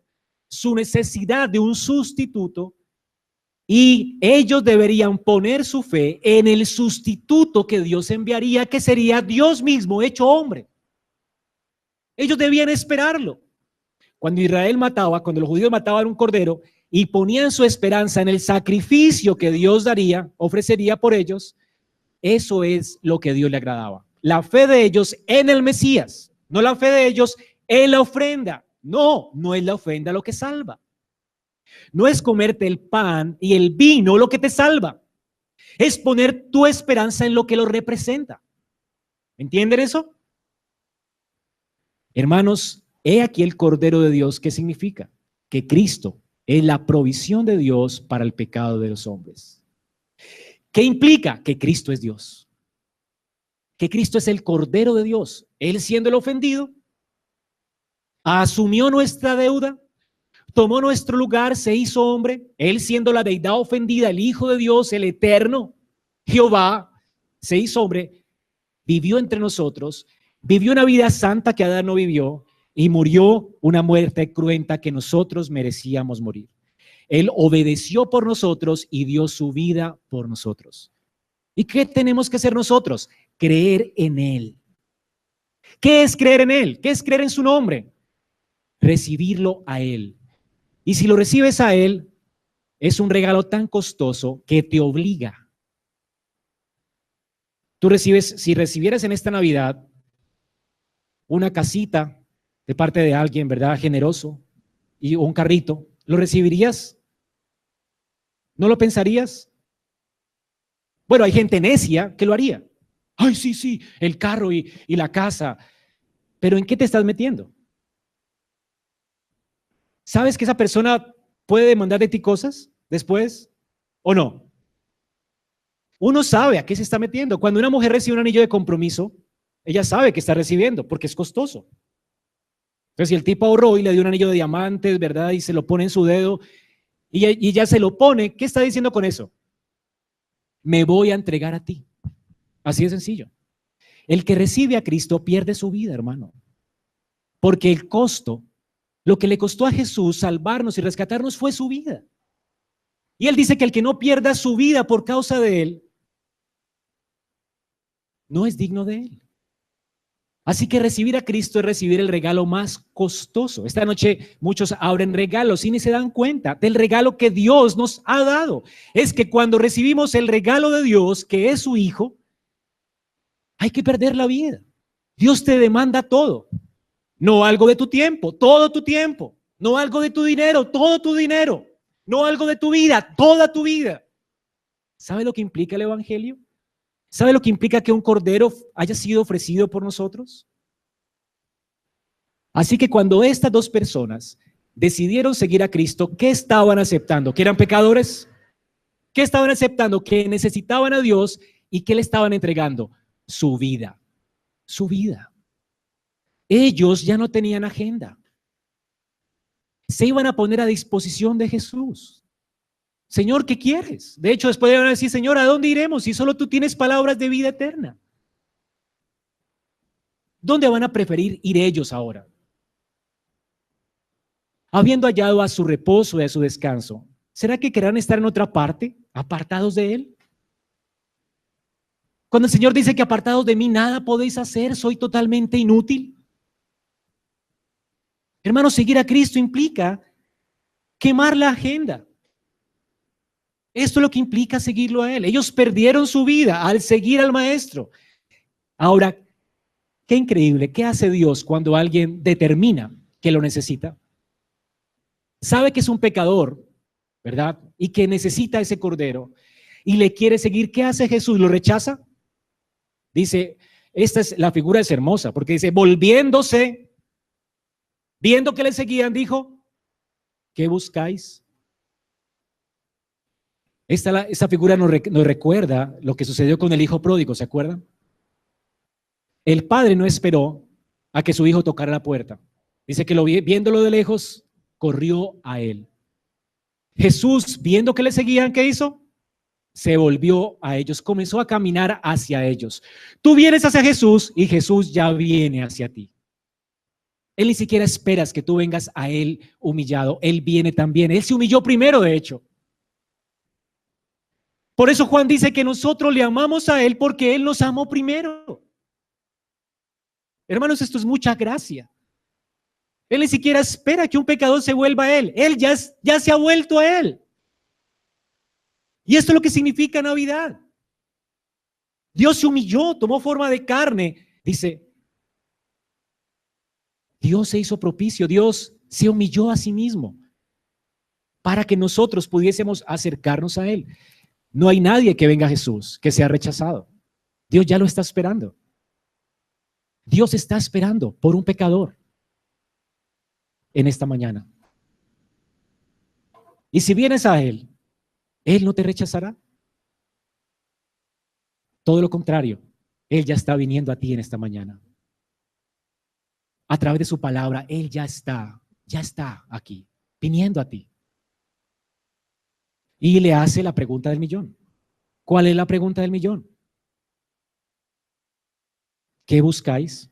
Speaker 1: su necesidad de un sustituto, y ellos deberían poner su fe en el sustituto que Dios enviaría, que sería Dios mismo hecho hombre. Ellos debían esperarlo. Cuando Israel mataba, cuando los judíos mataban un cordero y ponían su esperanza en el sacrificio que Dios daría, ofrecería por ellos, eso es lo que a Dios le agradaba. La fe de ellos en el Mesías, no la fe de ellos en la ofrenda. No, no es la ofrenda lo que salva. No es comerte el pan y el vino lo que te salva. Es poner tu esperanza en lo que lo representa. ¿Entienden eso? Hermanos, he aquí el Cordero de Dios. ¿Qué significa? Que Cristo es la provisión de Dios para el pecado de los hombres. ¿Qué implica? Que Cristo es Dios. Que Cristo es el Cordero de Dios. Él, siendo el ofendido, asumió nuestra deuda, tomó nuestro lugar, se hizo hombre. Él, siendo la deidad ofendida, el Hijo de Dios, el eterno Jehová, se hizo hombre, vivió entre nosotros, vivió una vida santa que Adán no vivió y murió una muerte cruenta que nosotros merecíamos morir. Él obedeció por nosotros y dio su vida por nosotros. ¿Y qué tenemos que hacer nosotros? Creer en Él. ¿Qué es creer en Él? ¿Qué es creer en su nombre? Recibirlo a Él. Y si lo recibes a Él, es un regalo tan costoso que te obliga. Tú recibes, si recibieras en esta Navidad una casita de parte de alguien, ¿verdad? Generoso, y un carrito, ¿lo recibirías? ¿No lo pensarías? Bueno, hay gente necia que lo haría. Ay, sí, sí, el carro y la casa. Pero ¿en qué te estás metiendo? ¿Sabes que esa persona puede demandar de ti cosas después o no? Uno sabe a qué se está metiendo. Cuando una mujer recibe un anillo de compromiso, ella sabe que está recibiendo porque es costoso. Entonces, si el tipo ahorró y le dio un anillo de diamantes, ¿verdad? Y se lo pone en su dedo y ya se lo pone, ¿qué está diciendo con eso? Me voy a entregar a ti. Así de sencillo. El que recibe a Cristo pierde su vida, hermano. Porque el costo, lo que le costó a Jesús salvarnos y rescatarnos fue su vida. Y Él dice que el que no pierda su vida por causa de Él, no es digno de Él. Así que recibir a Cristo es recibir el regalo más costoso. Esta noche muchos abren regalos y ni se dan cuenta del regalo que Dios nos ha dado. Es que cuando recibimos el regalo de Dios, que es su Hijo, hay que perder la vida. Dios te demanda todo. No algo de tu tiempo, todo tu tiempo. No algo de tu dinero, todo tu dinero. No algo de tu vida, toda tu vida. ¿Sabe lo que implica el Evangelio? ¿Sabe lo que implica que un cordero haya sido ofrecido por nosotros? Así que cuando estas dos personas decidieron seguir a Cristo, ¿qué estaban aceptando? ¿Que eran pecadores? ¿Qué estaban aceptando? Que necesitaban a Dios y ¿qué le estaban entregando? Su vida. Su vida. Ellos ya no tenían agenda. Se iban a poner a disposición de Jesús. Señor, ¿qué quieres? De hecho, después iban a decir, Señor, ¿a dónde iremos si solo tú tienes palabras de vida eterna? ¿Dónde van a preferir ir ellos ahora? Habiendo hallado a su reposo y a su descanso, ¿será que querrán estar en otra parte, apartados de Él? Cuando el Señor dice que apartados de mí nada podéis hacer, soy totalmente inútil. Hermanos, seguir a Cristo implica quemar la agenda. Esto es lo que implica seguirlo a Él. Ellos perdieron su vida al seguir al Maestro. Ahora, qué increíble, ¿qué hace Dios cuando alguien determina que lo necesita? Sabe que es un pecador, ¿verdad? Y que necesita ese cordero y le quiere seguir. ¿Qué hace Jesús? ¿Lo rechaza? Dice, esta es la figura es hermosa, porque dice, volviéndose, viendo que le seguían, dijo, ¿qué buscáis? Esta figura nos recuerda lo que sucedió con el hijo pródigo, ¿se acuerdan? El padre no esperó a que su hijo tocara la puerta. Dice que viéndolo de lejos, corrió a él. Jesús, viendo que le seguían, ¿qué hizo? Se volvió a ellos, comenzó a caminar hacia ellos. Tú vienes hacia Jesús y Jesús ya viene hacia ti. Él ni siquiera esperas que tú vengas a Él humillado. Él viene también. Él se humilló primero, de hecho. Por eso Juan dice que nosotros le amamos a Él porque Él nos amó primero. Hermanos, esto es mucha gracia. Él ni siquiera espera que un pecador se vuelva a Él. Él ya se ha vuelto a Él. Y esto es lo que significa Navidad. Dios se humilló, tomó forma de carne. Dice, Dios se hizo propicio, Dios se humilló a sí mismo para que nosotros pudiésemos acercarnos a Él. No hay nadie que venga a Jesús que sea rechazado. Dios ya lo está esperando. Dios está esperando por un pecador en esta mañana. Y si vienes a Él, Él no te rechazará. Todo lo contrario, Él ya está viniendo a ti en esta mañana. A través de su palabra, Él ya está aquí, viniendo a ti. Y le hace la pregunta del millón. ¿Cuál es la pregunta del millón? ¿Qué buscáis?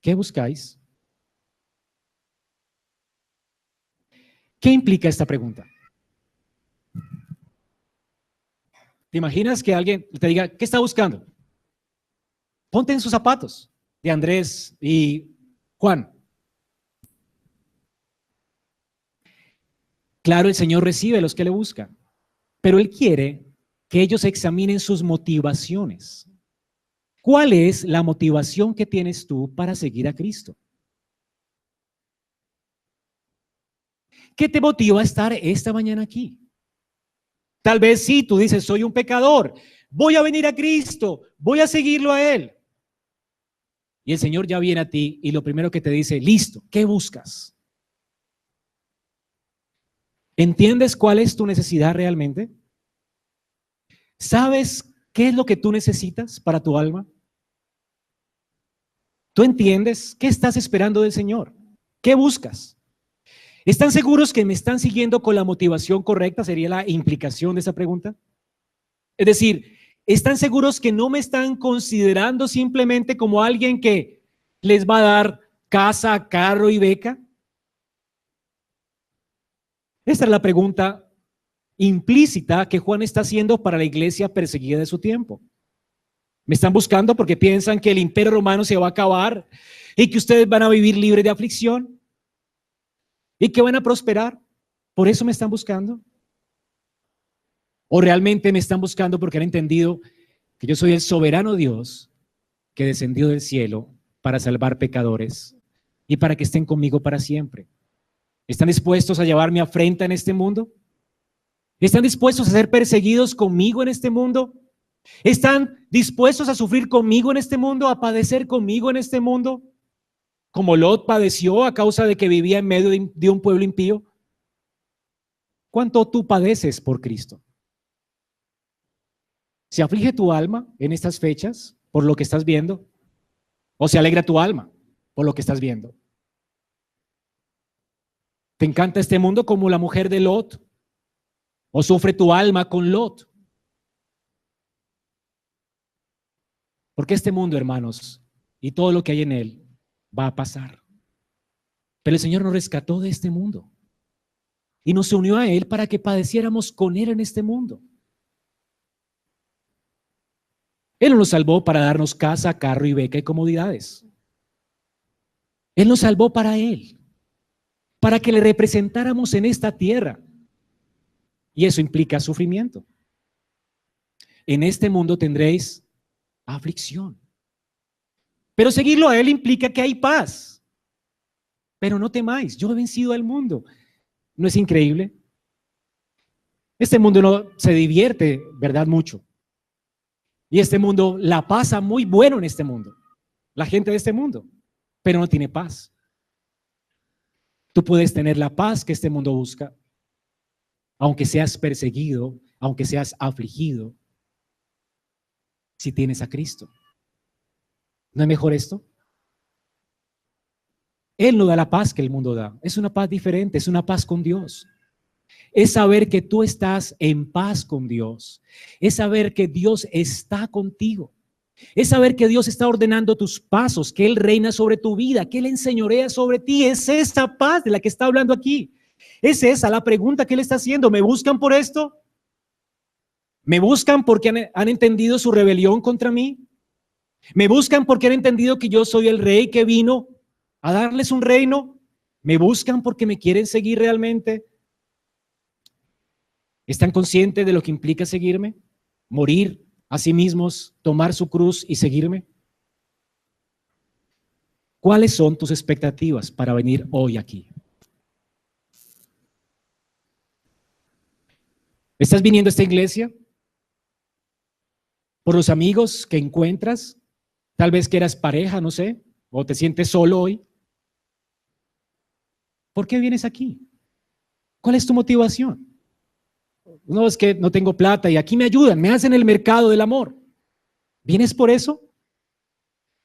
Speaker 1: ¿Qué buscáis? ¿Qué implica esta pregunta? ¿Te imaginas que alguien te diga, ¿qué está buscando? Ponte en sus zapatos de Andrés y Juan. Claro, el Señor recibe a los que le buscan, pero Él quiere que ellos examinen sus motivaciones. ¿Cuál es la motivación que tienes tú para seguir a Cristo? ¿Qué te motiva a estar esta mañana aquí? Tal vez sí, tú dices, soy un pecador, voy a venir a Cristo, voy a seguirlo a Él. Y el Señor ya viene a ti y lo primero que te dice, listo, ¿qué buscas? ¿Entiendes cuál es tu necesidad realmente? ¿Sabes qué es lo que tú necesitas para tu alma? ¿Tú entiendes qué estás esperando del Señor? ¿Qué buscas? ¿Están seguros que me están siguiendo con la motivación correcta? Sería la implicación de esa pregunta. Es decir, ¿están seguros que no me están considerando simplemente como alguien que les va a dar casa, carro y beca? Esta es la pregunta implícita que Juan está haciendo para la iglesia perseguida de su tiempo. Me están buscando porque piensan que el imperio romano se va a acabar y que ustedes van a vivir libres de aflicción y que van a prosperar. ¿Por eso me están buscando? ¿O realmente me están buscando porque han entendido que yo soy el soberano Dios que descendió del cielo para salvar pecadores y para que estén conmigo para siempre? ¿Están dispuestos a llevar mi afrenta en este mundo? ¿Están dispuestos a ser perseguidos conmigo en este mundo? ¿Están dispuestos a sufrir conmigo en este mundo, a padecer conmigo en este mundo? Como Lot padeció a causa de que vivía en medio de un pueblo impío. ¿Cuánto tú padeces por Cristo? ¿Se aflige tu alma en estas fechas por lo que estás viendo? ¿O se alegra tu alma por lo que estás viendo? ¿Te encanta este mundo como la mujer de Lot? ¿O sufre tu alma con Lot? Porque este mundo, hermanos, y todo lo que hay en él va a pasar. Pero el Señor nos rescató de este mundo y nos unió a Él para que padeciéramos con Él en este mundo. Él nos salvó para darnos casa, carro y beca y comodidades. Él nos salvó para Él, para que le representáramos en esta tierra. Y eso implica sufrimiento. En este mundo tendréis aflicción. Pero seguirlo a Él implica que hay paz. Pero no temáis, yo he vencido al mundo. ¿No es increíble? Este mundo no se divierte, ¿verdad? Mucho. Y este mundo la pasa muy bueno en este mundo. La gente de este mundo, pero no tiene paz. Tú puedes tener la paz que este mundo busca, aunque seas perseguido, aunque seas afligido, si tienes a Cristo. ¿No es mejor esto? Él no da la paz que el mundo da. Es una paz diferente, es una paz con Dios. Es saber que tú estás en paz con Dios. Es saber que Dios está contigo. Es saber que Dios está ordenando tus pasos, que Él reina sobre tu vida, que Él enseñorea sobre ti. Es esa paz de la que está hablando aquí. Es esa la pregunta que Él está haciendo. ¿Me buscan por esto? ¿Me buscan porque han entendido su rebelión contra mí? ¿Me buscan porque han entendido que yo soy el rey que vino a darles un reino? ¿Me buscan porque me quieren seguir realmente? ¿Están conscientes de lo que implica seguirme? Morir a sí mismos, tomar su cruz y seguirme. ¿Cuáles son tus expectativas para venir hoy aquí? ¿Estás viniendo a esta iglesia por los amigos que encuentras? Tal vez que eras pareja, no sé, o te sientes solo hoy. ¿Por qué vienes aquí? ¿Cuál es tu motivación? No, es que no tengo plata y aquí me ayudan, me hacen el mercado del amor. ¿Vienes por eso?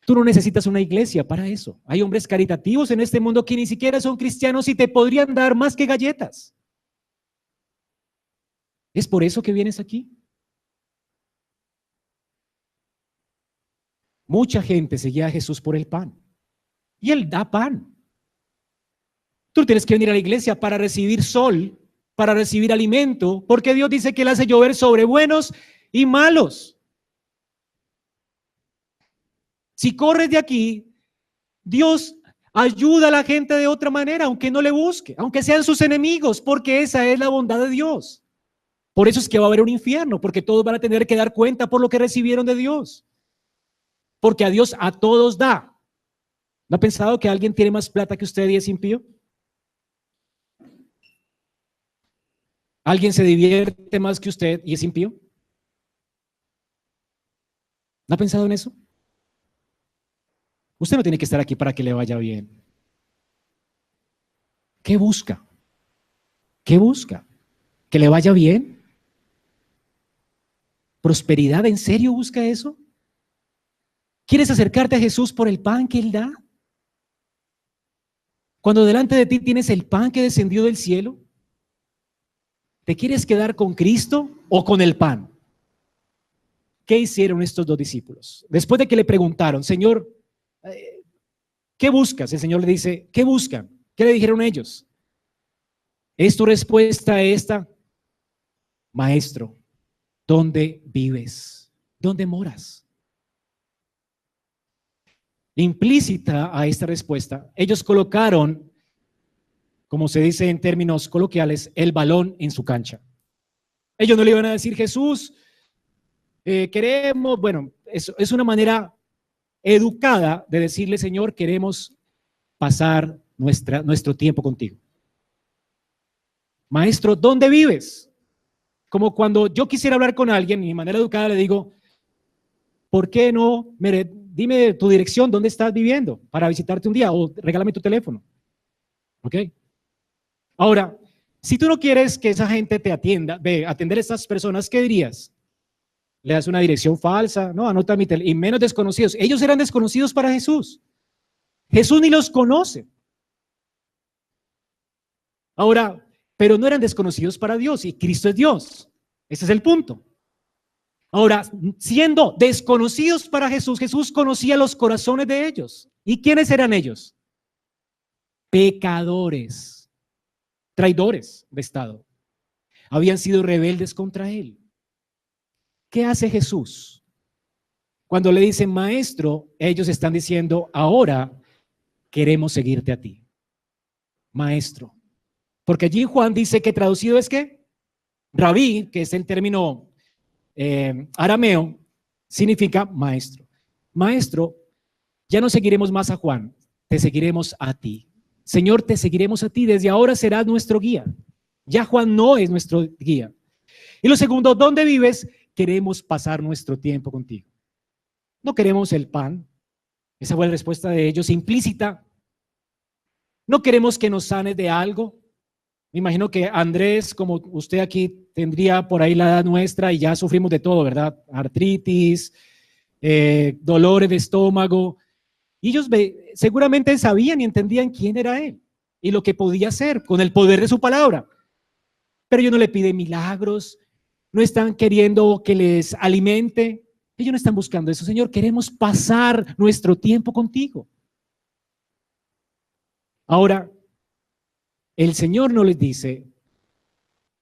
Speaker 1: Tú no necesitas una iglesia para eso. Hay hombres caritativos en este mundo que ni siquiera son cristianos y te podrían dar más que galletas. ¿Es por eso que vienes aquí? Mucha gente seguía a Jesús por el pan. Y Él da pan. Tú tienes que venir a la iglesia para recibir sol, para recibir alimento, porque Dios dice que Él hace llover sobre buenos y malos. Si corres de aquí, Dios ayuda a la gente de otra manera, aunque no le busque, aunque sean sus enemigos, porque esa es la bondad de Dios. Por eso es que va a haber un infierno, porque todos van a tener que dar cuenta por lo que recibieron de Dios. Porque a Dios a todos da. ¿No ha pensado que alguien tiene más plata que usted y es impío? ¿Alguien se divierte más que usted y es impío? ¿No ha pensado en eso? Usted no tiene que estar aquí para que le vaya bien. ¿Qué busca? ¿Qué busca? ¿Que le vaya bien? ¿Prosperidad? ¿En serio busca eso? ¿Quieres acercarte a Jesús por el pan que Él da? Cuando delante de ti tienes el pan que descendió del cielo, ¿te quieres quedar con Cristo o con el pan? ¿Qué hicieron estos dos discípulos? Después de que le preguntaron, Señor, ¿qué buscas? El Señor le dice, ¿qué buscan? ¿Qué le dijeron ellos? ¿Es tu respuesta esta? Maestro, ¿dónde vives? ¿Dónde moras? Implícita a esta respuesta, ellos colocaron, como se dice en términos coloquiales, el balón en su cancha. Ellos no le iban a decir, Jesús, queremos, bueno, es una manera educada de decirle, Señor, queremos pasar nuestro tiempo contigo. Maestro, ¿dónde vives? Como cuando yo quisiera hablar con alguien y de manera educada le digo, ¿por qué no? Dime tu dirección, ¿dónde estás viviendo? Para visitarte un día o regálame tu teléfono. ¿Ok? Ahora, si tú no quieres que esa gente te atienda, atender a estas personas, ¿qué dirías? ¿Le das una dirección falsa? No, anota mi teléfono. Y menos desconocidos. Ellos eran desconocidos para Jesús. Jesús ni los conoce. Ahora, pero no eran desconocidos para Dios y Cristo es Dios. Ese es el punto. Ahora, siendo desconocidos para Jesús, Jesús conocía los corazones de ellos. ¿Y quiénes eran ellos? Pecadores, traidores de Estado. Habían sido rebeldes contra Él. ¿Qué hace Jesús? Cuando le dicen, maestro, ellos están diciendo, ahora queremos seguirte a ti. Maestro. Porque allí Juan dice que traducido es ¿qué? Rabí, que es el término arameo, significa maestro. Maestro, ya no seguiremos más a Juan, te seguiremos a ti. Señor, te seguiremos a ti, desde ahora serás nuestro guía. Ya Juan no es nuestro guía. Y lo segundo, ¿dónde vives? Queremos pasar nuestro tiempo contigo. No queremos el pan. Esa fue la respuesta de ellos, implícita. No queremos que nos sanes de algo. Me imagino que Andrés, como usted aquí, tendría por ahí la edad nuestra y ya sufrimos de todo, ¿verdad? Artritis, dolores de estómago. Y ellos seguramente sabían y entendían quién era Él y lo que podía hacer con el poder de su palabra. Pero ellos no le piden milagros, no están queriendo que les alimente. Ellos no están buscando eso. Señor, queremos pasar nuestro tiempo contigo. Ahora, el Señor no les dice,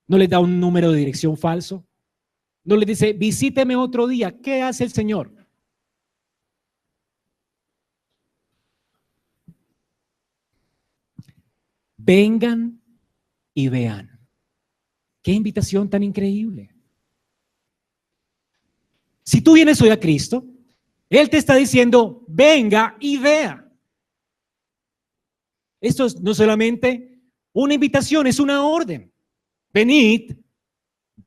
Speaker 1: no les da un número de dirección falso, no les dice, visíteme otro día. ¿Qué hace el Señor? Vengan y vean. Qué invitación tan increíble. Si tú vienes hoy a Cristo, Él te está diciendo, venga y vea. Esto es no solamente una invitación, es una orden. Venid,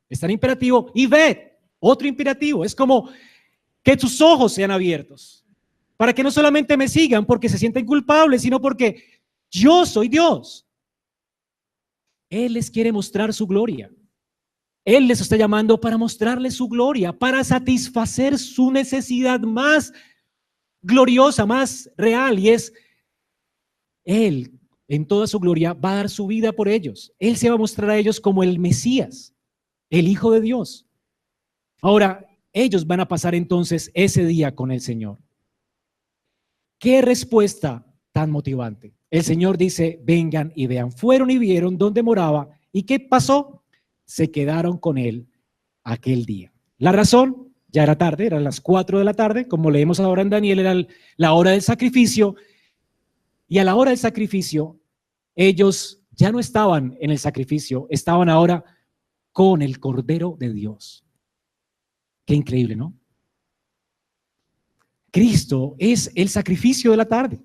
Speaker 1: está en imperativo, y ved, otro imperativo. Es como que tus ojos sean abiertos, para que no solamente me sigan porque se sienten culpables, sino porque yo soy Dios. Él les quiere mostrar su gloria. Él les está llamando para mostrarles su gloria, para satisfacer su necesidad más gloriosa, más real, y es Él en toda su gloria va a dar su vida por ellos. Él se va a mostrar a ellos como el Mesías, el Hijo de Dios. Ahora, ellos van a pasar entonces ese día con el Señor. ¿Qué respuesta tan motivante? El Señor dice, vengan y vean. Fueron y vieron dónde moraba. ¿Y qué pasó? Se quedaron con Él aquel día. La razón, ya era tarde, eran las 4 de la tarde, como leemos ahora en Daniel, era la hora del sacrificio. Y a la hora del sacrificio, ellos ya no estaban en el sacrificio, estaban ahora con el Cordero de Dios. Qué increíble, ¿no? Cristo es el sacrificio de la tarde.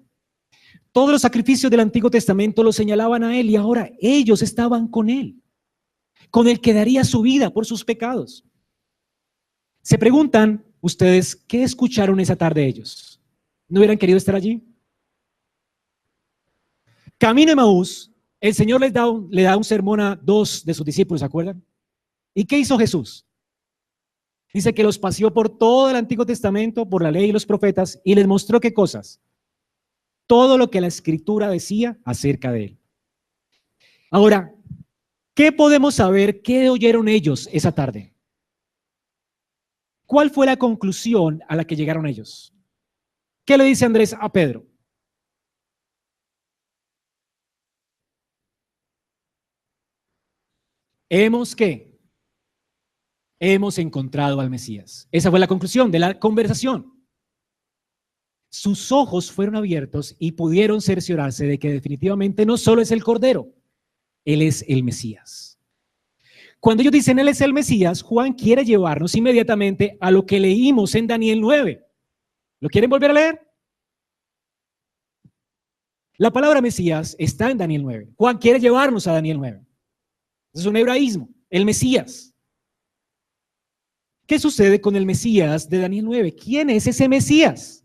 Speaker 1: Todos los sacrificios del Antiguo Testamento lo señalaban a Él y ahora ellos estaban con Él, con el que daría su vida por sus pecados. Se preguntan ustedes, ¿qué escucharon esa tarde ellos? ¿No hubieran querido estar allí? Camino de Emaús, el Señor le da un sermón a 2 de sus discípulos, ¿se acuerdan? ¿Y qué hizo Jesús? Dice que los paseó por todo el Antiguo Testamento, por la ley y los profetas, y les mostró qué cosas. Todo lo que la Escritura decía acerca de Él. Ahora, ¿qué podemos saber? ¿Qué oyeron ellos esa tarde? ¿Cuál fue la conclusión a la que llegaron ellos? ¿Qué le dice Andrés a Pedro? ¿Qué? Hemos encontrado al Mesías. Esa fue la conclusión de la conversación. Sus ojos fueron abiertos y pudieron cerciorarse de que definitivamente no solo es el Cordero, Él es el Mesías. Cuando ellos dicen Él es el Mesías, Juan quiere llevarnos inmediatamente a lo que leímos en Daniel 9. ¿Lo quieren volver a leer? La palabra Mesías está en Daniel 9. Juan quiere llevarnos a Daniel 9. Es un hebraísmo, el Mesías. ¿Qué sucede con el Mesías de Daniel 9? ¿Quién es ese Mesías?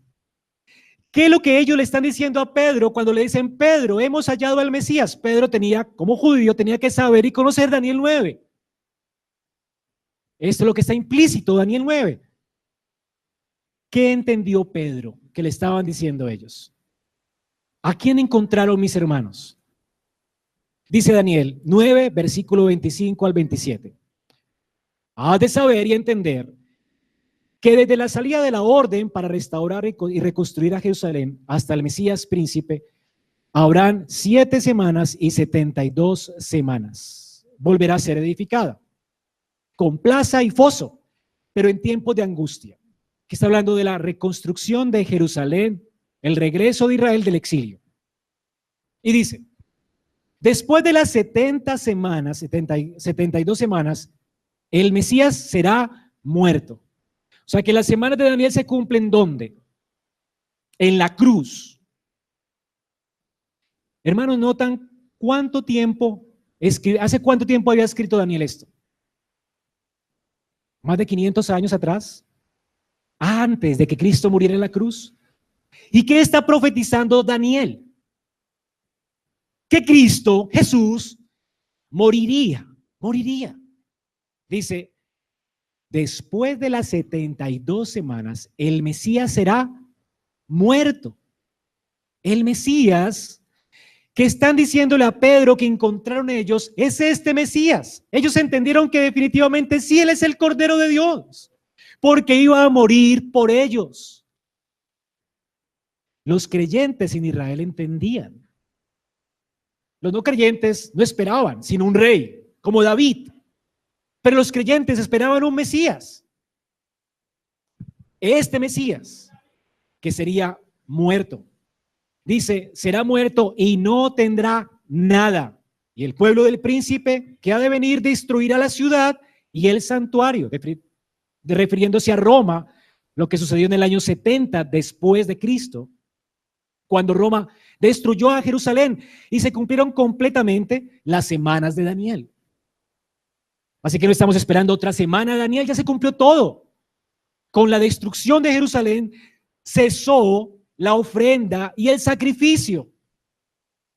Speaker 1: ¿Qué es lo que ellos le están diciendo a Pedro cuando le dicen, Pedro, hemos hallado al Mesías? Pedro tenía, como judío, tenía que saber y conocer Daniel 9. Esto es lo que está implícito, Daniel 9. ¿Qué entendió Pedro que le estaban diciendo ellos? ¿A quién encontraron mis hermanos? Dice Daniel 9, versículo 25 al 27. Has de saber y entender que desde la salida de la orden para restaurar y reconstruir a Jerusalén hasta el Mesías príncipe, habrán 7 semanas y 72 semanas. Volverá a ser edificada, con plaza y foso, pero en tiempos de angustia. Que está hablando de la reconstrucción de Jerusalén, el regreso de Israel del exilio. Y dice, después de las 72 semanas, el Mesías será muerto. O sea que las semanas de Daniel se cumplen ¿dónde? En la cruz. Hermanos, ¿notan cuánto tiempo, hace cuánto tiempo había escrito Daniel esto? Más de 500 años atrás, antes de que Cristo muriera en la cruz. ¿Y qué está profetizando Daniel? Que Cristo, Jesús, moriría, moriría. Dice, después de las 72 semanas, el Mesías será muerto. El Mesías que están diciéndole a Pedro que encontraron ellos es este Mesías. Ellos entendieron que definitivamente sí, Él es el Cordero de Dios, porque iba a morir por ellos. Los creyentes en Israel entendían. Los no creyentes no esperaban sino un rey, como David. Pero los creyentes esperaban un Mesías. Este Mesías, que sería muerto. Dice, será muerto y no tendrá nada. Y el pueblo del príncipe que ha de venir destruirá la ciudad y el santuario, refiriéndose a Roma, lo que sucedió en el año 70 después de Cristo, cuando Roma destruyó a Jerusalén y se cumplieron completamente las semanas de Daniel. Así que no estamos esperando otra semana de Daniel, ya se cumplió todo. Con la destrucción de Jerusalén cesó la ofrenda y el sacrificio.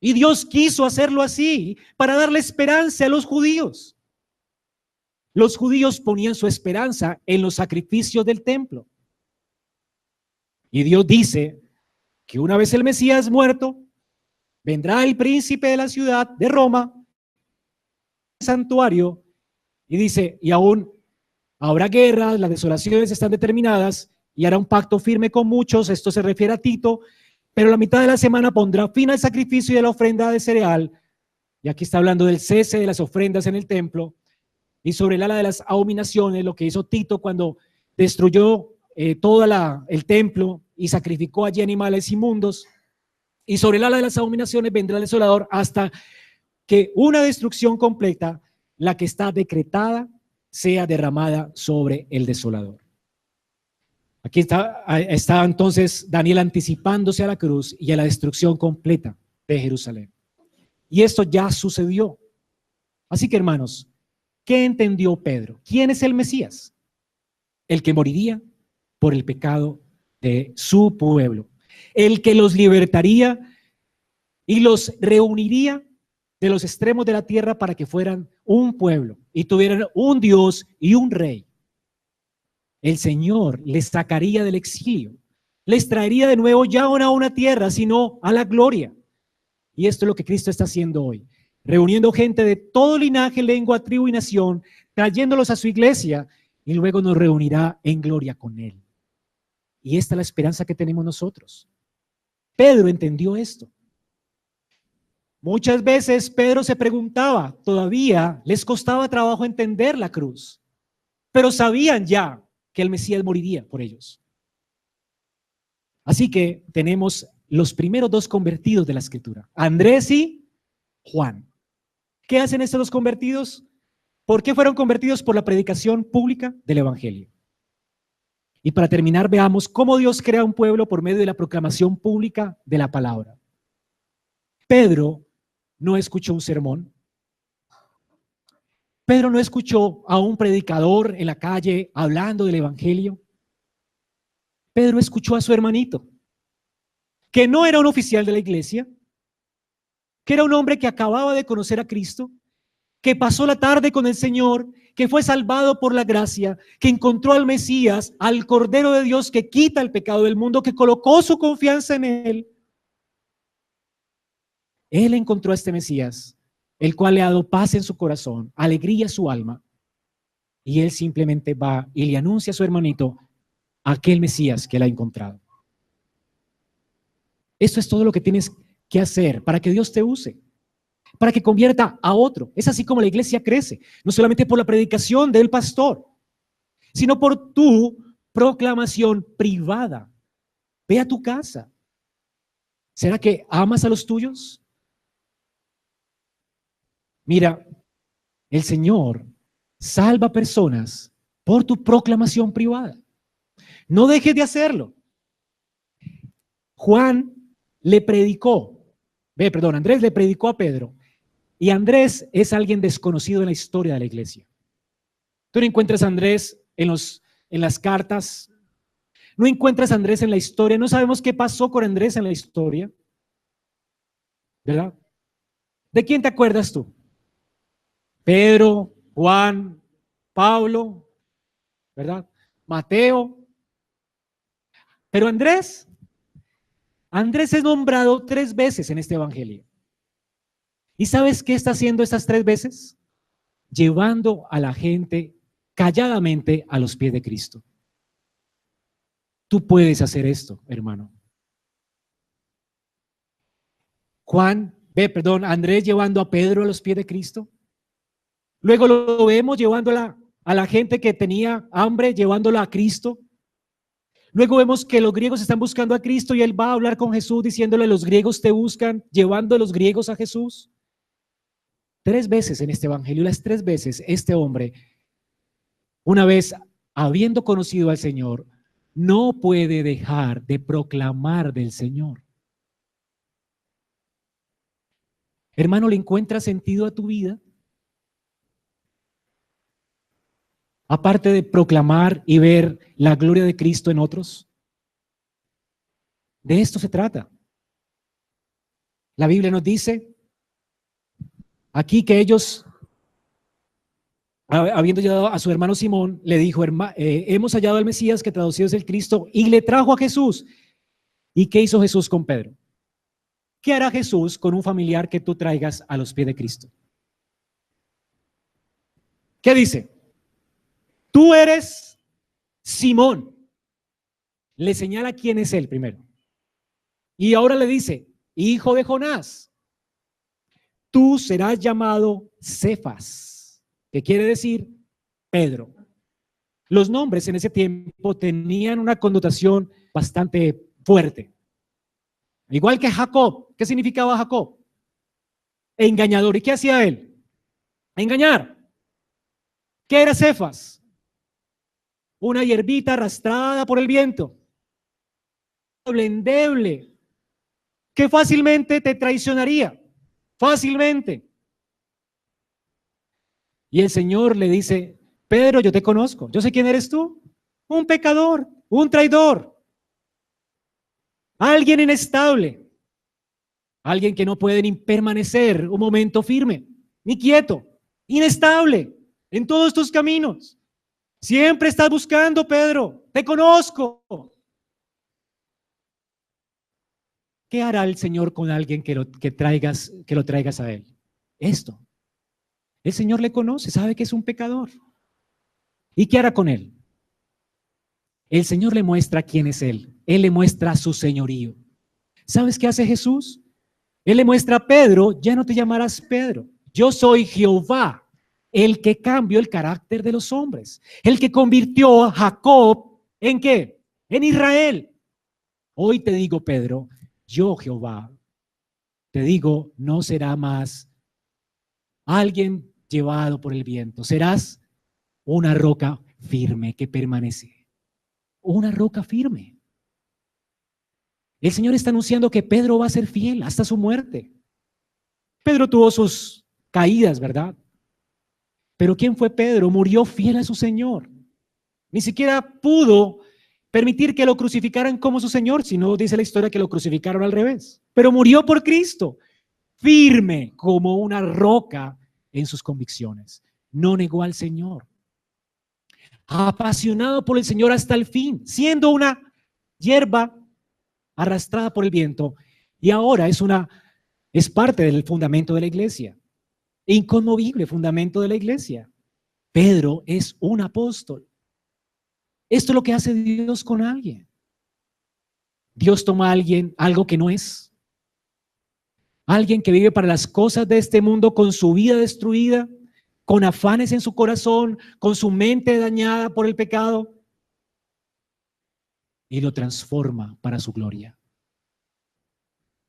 Speaker 1: Y Dios quiso hacerlo así para darle esperanza a los judíos. Los judíos ponían su esperanza en los sacrificios del templo. Y Dios dice que una vez el Mesías muerto, vendrá el príncipe de la ciudad de Roma, el santuario, y dice, y aún habrá guerras, las desolaciones están determinadas, y hará un pacto firme con muchos. Esto se refiere a Tito, pero la mitad de la semana pondrá fin al sacrificio y de la ofrenda de cereal. Y aquí está hablando del cese de las ofrendas en el templo y sobre el ala de las abominaciones, lo que hizo Tito cuando destruyó todo el templo y sacrificó allí animales inmundos. Y sobre el ala de las abominaciones vendrá el desolador hasta que una destrucción completa, la que está decretada, sea derramada sobre el desolador. Aquí está entonces Daniel anticipándose a la cruz y a la destrucción completa de Jerusalén. Y esto ya sucedió. Así que, hermanos, ¿qué entendió Pedro? ¿Quién es el Mesías? El que moriría por el pecado de su pueblo. El que los libertaría y los reuniría de los extremos de la tierra para que fueran un pueblo y tuvieran un Dios y un rey. El Señor les sacaría del exilio, les traería de nuevo ya no a una tierra, sino a la gloria. Y esto es lo que Cristo está haciendo hoy, reuniendo gente de todo linaje, lengua, tribu y nación, trayéndolos a su iglesia, y luego nos reunirá en gloria con Él. Y esta es la esperanza que tenemos nosotros. Pedro entendió esto. Muchas veces Pedro se preguntaba, todavía les costaba trabajo entender la cruz, pero sabían ya que el Mesías moriría por ellos. Así que tenemos los primeros dos convertidos de la Escritura, Andrés y Juan. ¿Qué hacen estos dos convertidos? ¿Por qué fueron convertidos? Por la predicación pública del Evangelio. Y para terminar, veamos cómo Dios crea un pueblo por medio de la proclamación pública de la palabra. Pedro no escuchó un sermón. Pedro no escuchó a un predicador en la calle hablando del Evangelio. Pedro escuchó a su hermanito, que no era un oficial de la iglesia, que era un hombre que acababa de conocer a Cristo, que pasó la tarde con el Señor, que fue salvado por la gracia, que encontró al Mesías, al Cordero de Dios que quita el pecado del mundo, que colocó su confianza en Él. Él encontró a este Mesías, el cual le ha dado paz en su corazón, alegría a su alma, y él simplemente va y le anuncia a su hermanito aquel Mesías que él ha encontrado. Esto es todo lo que tienes que hacer para que Dios te use, para que convierta a otro. Es así como la iglesia crece, no solamente por la predicación del pastor, sino por tu proclamación privada. Ve a tu casa. ¿Será que amas a los tuyos? Mira, el Señor salva personas por tu proclamación privada. No dejes de hacerlo. Andrés le predicó a Pedro, y Andrés es alguien desconocido en la historia de la iglesia. Tú no encuentras a Andrés en las cartas, no encuentras a Andrés en la historia, no sabemos qué pasó con Andrés en la historia, ¿verdad? ¿De quién te acuerdas tú? Pedro, Juan, Pablo, ¿verdad? Mateo. Pero Andrés es nombrado 3 veces en este evangelio. ¿Y sabes qué está haciendo estas 3 veces? Llevando a la gente calladamente a los pies de Cristo. Tú puedes hacer esto, hermano. Andrés llevando a Pedro a los pies de Cristo. Luego lo vemos llevando a la gente que tenía hambre, llevándola a Cristo. Luego vemos que los griegos están buscando a Cristo y él va a hablar con Jesús diciéndole: los griegos te buscan, llevando a los griegos a Jesús. 3 veces en este evangelio, las 3 veces este hombre, una vez habiendo conocido al Señor, no puede dejar de proclamar del Señor. Hermano, ¿le encuentras sentido a tu vida? Aparte de proclamar y ver la gloria de Cristo en otros. De esto se trata. La Biblia nos dice aquí que ellos, habiendo llegado a su hermano Simón, le dijo: hemos hallado al Mesías, que traducido es el Cristo, y le trajo a Jesús. ¿Y qué hizo Jesús con Pedro? ¿Qué hará Jesús con un familiar que tú traigas a los pies de Cristo? ¿Qué dice? Tú eres Simón. Le señala quién es él primero. Y ahora le dice: hijo de Jonás, tú serás llamado Cefas, que quiere decir Pedro. Los nombres en ese tiempo tenían una connotación bastante fuerte. Igual que Jacob. ¿Qué significaba Jacob? Engañador. ¿Y qué hacía él? Engañar. ¿Qué era Cefas? Una hierbita arrastrada por el viento, endeble, que fácilmente te traicionaría, fácilmente. Y el Señor le dice: Pedro, yo te conozco, yo sé quién eres tú, un pecador, un traidor, alguien inestable, alguien que no puede ni permanecer un momento firme, ni quieto, inestable en todos tus caminos. Siempre estás buscando, Pedro, te conozco. ¿Qué hará el Señor con alguien que lo traigas a él? Esto. El Señor le conoce, sabe que es un pecador. ¿Y qué hará con él? El Señor le muestra quién es él. Él le muestra su señorío. ¿Sabes qué hace Jesús? Él le muestra a Pedro: ya no te llamarás Pedro. Yo soy Jehová, el que cambió el carácter de los hombres, el que convirtió a Jacob ¿en qué? En Israel. Hoy te digo, Pedro, yo, Jehová, te digo, no será más alguien llevado por el viento. Serás una roca firme que permanece. Una roca firme. El Señor está anunciando que Pedro va a ser fiel hasta su muerte. Pedro tuvo sus caídas, ¿verdad? Pero ¿quién fue Pedro? Murió fiel a su Señor. Ni siquiera pudo permitir que lo crucificaran como su Señor, sino dice la historia que lo crucificaron al revés. Pero murió por Cristo, firme como una roca en sus convicciones. No negó al Señor. Apasionado por el Señor hasta el fin, siendo una hierba arrastrada por el viento, y ahora es parte del fundamento de la iglesia, inconmovible fundamento de la iglesia. Pedro es un apóstol. Esto es lo que hace Dios con alguien. Dios toma a alguien, algo que no es. Alguien que vive para las cosas de este mundo con su vida destruida, con afanes en su corazón, con su mente dañada por el pecado, y lo transforma para su gloria.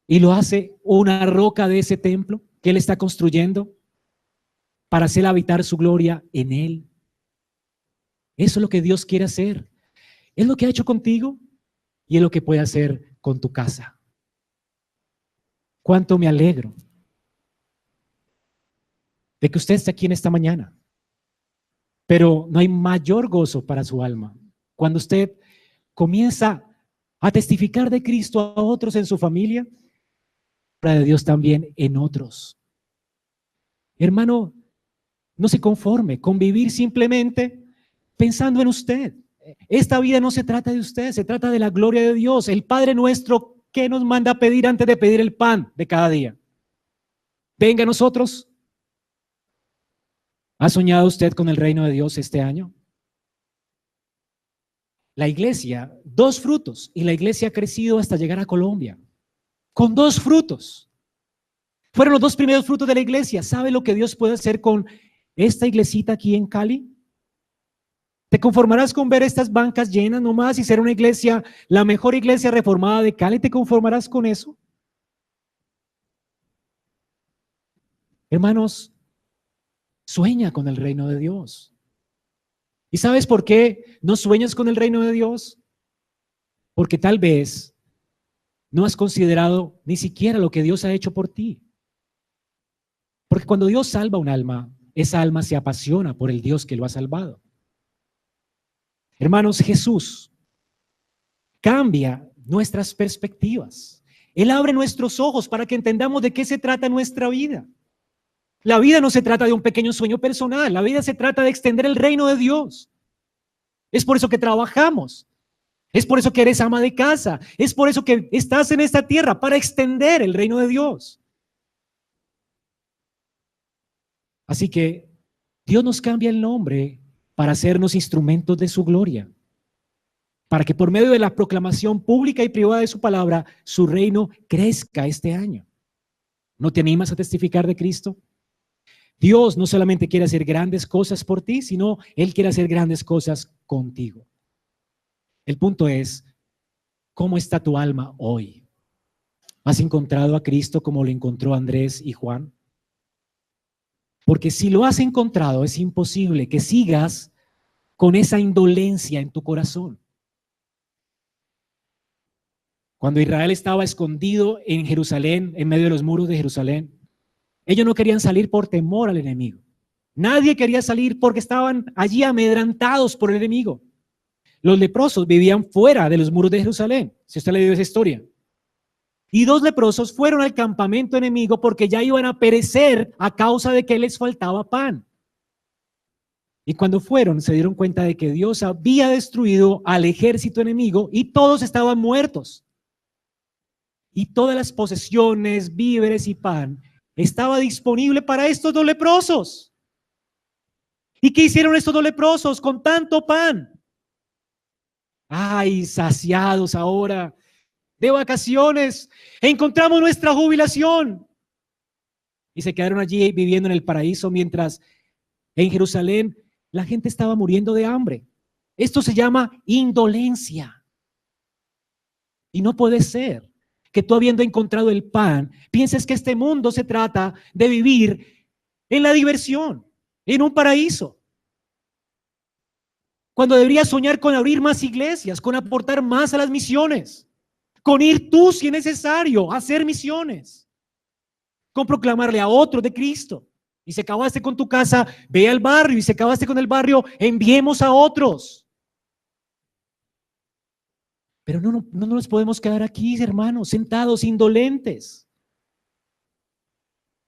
Speaker 1: Y lo hace una roca de ese templo que Él está construyendo para hacer habitar su gloria en Él. Eso es lo que Dios quiere hacer. Es lo que ha hecho contigo y es lo que puede hacer con tu casa. Cuánto me alegro de que usted esté aquí en esta mañana. Pero no hay mayor gozo para su alma cuando usted comienza a testificar de Cristo a otros en su familia, para de Dios también en otros. Hermano, No se conforme con vivir simplemente pensando en usted. Esta vida no se trata de usted, se trata de la gloria de Dios. El Padre nuestro, ¿qué nos manda a pedir antes de pedir el pan de cada día? Venga a nosotros. ¿Ha soñado usted con el reino de Dios este año? La iglesia, 2 frutos, y la iglesia ha crecido hasta llegar a Colombia, con 2 frutos. Fueron los 2 primeros frutos de la iglesia. ¿Sabe lo que Dios puede hacer con esta iglesita aquí en Cali? ¿Te conformarás con ver estas bancas llenas nomás y ser una iglesia, la mejor iglesia reformada de Cali? ¿Te conformarás con eso? Hermanos, sueña con el reino de Dios. ¿Y sabes por qué no sueñas con el reino de Dios? Porque tal vez no has considerado ni siquiera lo que Dios ha hecho por ti. Porque cuando Dios salva un alma, esa alma se apasiona por el Dios que lo ha salvado. Hermanos, Jesús cambia nuestras perspectivas. Él abre nuestros ojos para que entendamos de qué se trata nuestra vida. La vida no se trata de un pequeño sueño personal, la vida se trata de extender el reino de Dios. Es por eso que trabajamos, es por eso que eres ama de casa, es por eso que estás en esta tierra, para extender el reino de Dios. Así que Dios nos cambia el nombre para hacernos instrumentos de su gloria, para que por medio de la proclamación pública y privada de su palabra, su reino crezca este año. ¿No te animas a testificar de Cristo? Dios no solamente quiere hacer grandes cosas por ti, sino Él quiere hacer grandes cosas contigo. El punto es, ¿cómo está tu alma hoy? ¿Has encontrado a Cristo como lo encontró Andrés y Juan? Porque si lo has encontrado, es imposible que sigas con esa indolencia en tu corazón. Cuando Israel estaba escondido en Jerusalén, en medio de los muros de Jerusalén, ellos no querían salir por temor al enemigo. Nadie quería salir porque estaban allí amedrantados por el enemigo. Los leprosos vivían fuera de los muros de Jerusalén, si usted ha leído esa historia. Y 2 leprosos fueron al campamento enemigo porque ya iban a perecer a causa de que les faltaba pan. Y cuando fueron, se dieron cuenta de que Dios había destruido al ejército enemigo y todos estaban muertos. Y todas las posesiones, víveres y pan estaba disponible para estos 2 leprosos. ¿Y qué hicieron estos 2 leprosos con tanto pan? Ay, saciados ahora, de vacaciones, encontramos nuestra jubilación. Y se quedaron allí viviendo en el paraíso mientras en Jerusalén la gente estaba muriendo de hambre. Esto se llama indolencia. Y no puede ser que tú, habiendo encontrado el pan, pienses que este mundo se trata de vivir en la diversión, en un paraíso. Cuando deberías soñar con abrir más iglesias, con aportar más a las misiones, con ir tú si es necesario a hacer misiones, con proclamarle a otros de Cristo. Y si acabaste con tu casa, ve al barrio, y si acabaste con el barrio, enviemos a otros. Pero no nos podemos quedar aquí, hermanos, sentados indolentes.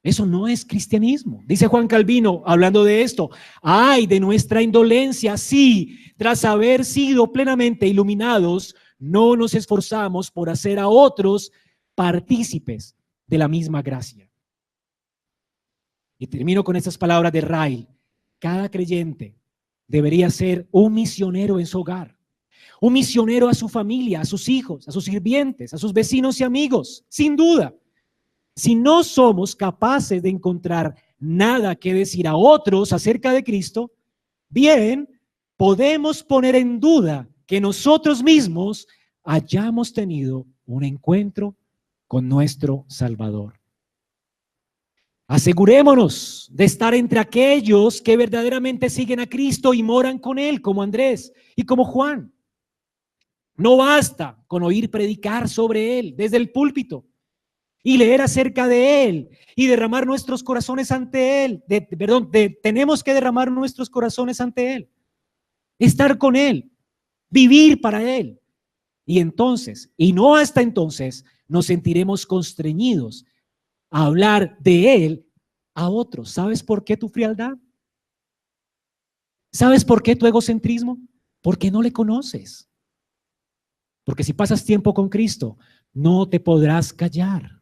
Speaker 1: Eso no es cristianismo. Dice Juan Calvino, hablando de esto: ay de nuestra indolencia, si tras haber sido plenamente iluminados, no nos esforzamos por hacer a otros partícipes de la misma gracia. Y termino con estas palabras de Ray: cada creyente debería ser un misionero en su hogar, un misionero a su familia, a sus hijos, a sus sirvientes, a sus vecinos y amigos. Sin duda, si no somos capaces de encontrar nada que decir a otros acerca de Cristo, bien, podemos poner en duda que nosotros mismos hayamos tenido un encuentro con nuestro Salvador. Asegurémonos de estar entre aquellos que verdaderamente siguen a Cristo y moran con Él, como Andrés y como Juan. No basta con oír predicar sobre Él desde el púlpito y leer acerca de Él y derramar nuestros corazones ante Él. Tenemos que derramar nuestros corazones ante Él, estar con Él, vivir para Él. Y entonces, y no hasta entonces, nos sentiremos constreñidos a hablar de Él a otros. ¿Sabes por qué tu frialdad? ¿Sabes por qué tu egocentrismo? Porque no le conoces. Porque si pasas tiempo con Cristo, no te podrás callar.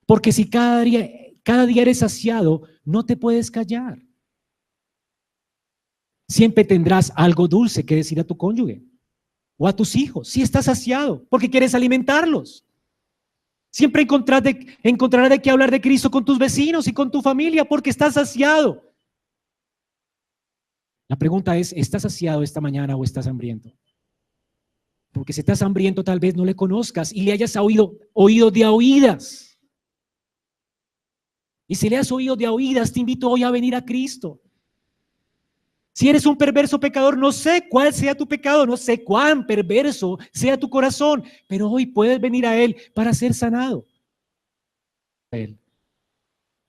Speaker 1: Porque si cada día eres saciado, no te puedes callar. Siempre tendrás algo dulce que decir a tu cónyuge o a tus hijos, si estás saciado, porque quieres alimentarlos. Siempre encontrarás de qué hablar de Cristo con tus vecinos y con tu familia, porque estás saciado. La pregunta es, ¿estás saciado esta mañana o estás hambriento? Porque si estás hambriento, tal vez no le conozcas y le hayas oído de oídas. Y si le has oído de oídas, te invito hoy a venir a Cristo. Si eres un perverso pecador, no sé cuál sea tu pecado, no sé cuán perverso sea tu corazón, pero hoy puedes venir a Él para ser sanado.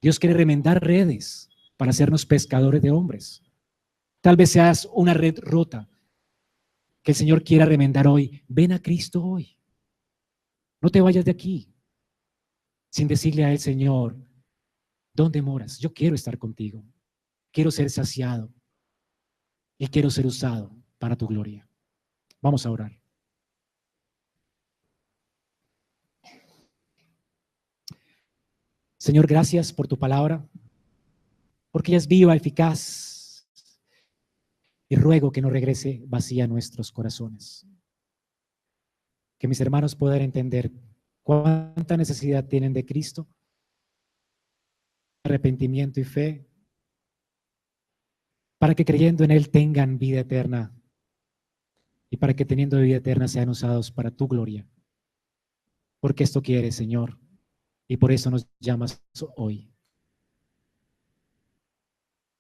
Speaker 1: Dios quiere remendar redes para hacernos pescadores de hombres. Tal vez seas una red rota que el Señor quiera remendar hoy. Ven a Cristo hoy. No te vayas de aquí sin decirle a Él, Señor, ¿dónde moras? Yo quiero estar contigo. Quiero ser saciado y quiero ser usado para tu gloria. Vamos a orar. Señor, gracias por tu palabra, porque ella es viva, eficaz, y ruego que no regrese vacía a nuestros corazones. Que mis hermanos puedan entender cuánta necesidad tienen de Cristo, arrepentimiento y fe, para que creyendo en Él tengan vida eterna y para que teniendo vida eterna sean usados para tu gloria. Porque esto quieres, Señor, y por eso nos llamas hoy.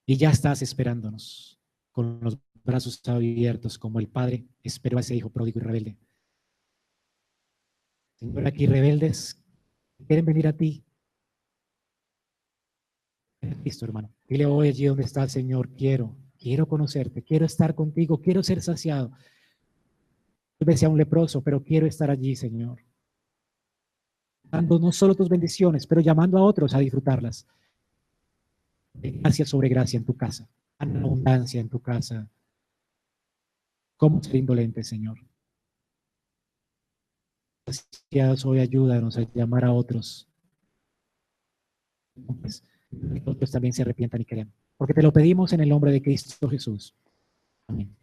Speaker 1: Y ya estás esperándonos con los brazos abiertos como el Padre esperó a ese hijo pródigo y rebelde. Señor, aquí rebeldes quieren venir a ti. Cristo, hermano. Dile hoy allí donde está el Señor, quiero conocerte, quiero estar contigo, quiero ser saciado. Tal vez sea un leproso, pero quiero estar allí, Señor. Dando no solo tus bendiciones, pero llamando a otros a disfrutarlas. Gracia sobre gracia en tu casa, abundancia en tu casa. ¿Cómo ser indolente, Señor? Gracias, hoy ayúdanos a llamar a otros. Pues, que otros también se arrepientan y crean. Porque te lo pedimos en el nombre de Cristo Jesús. Amén.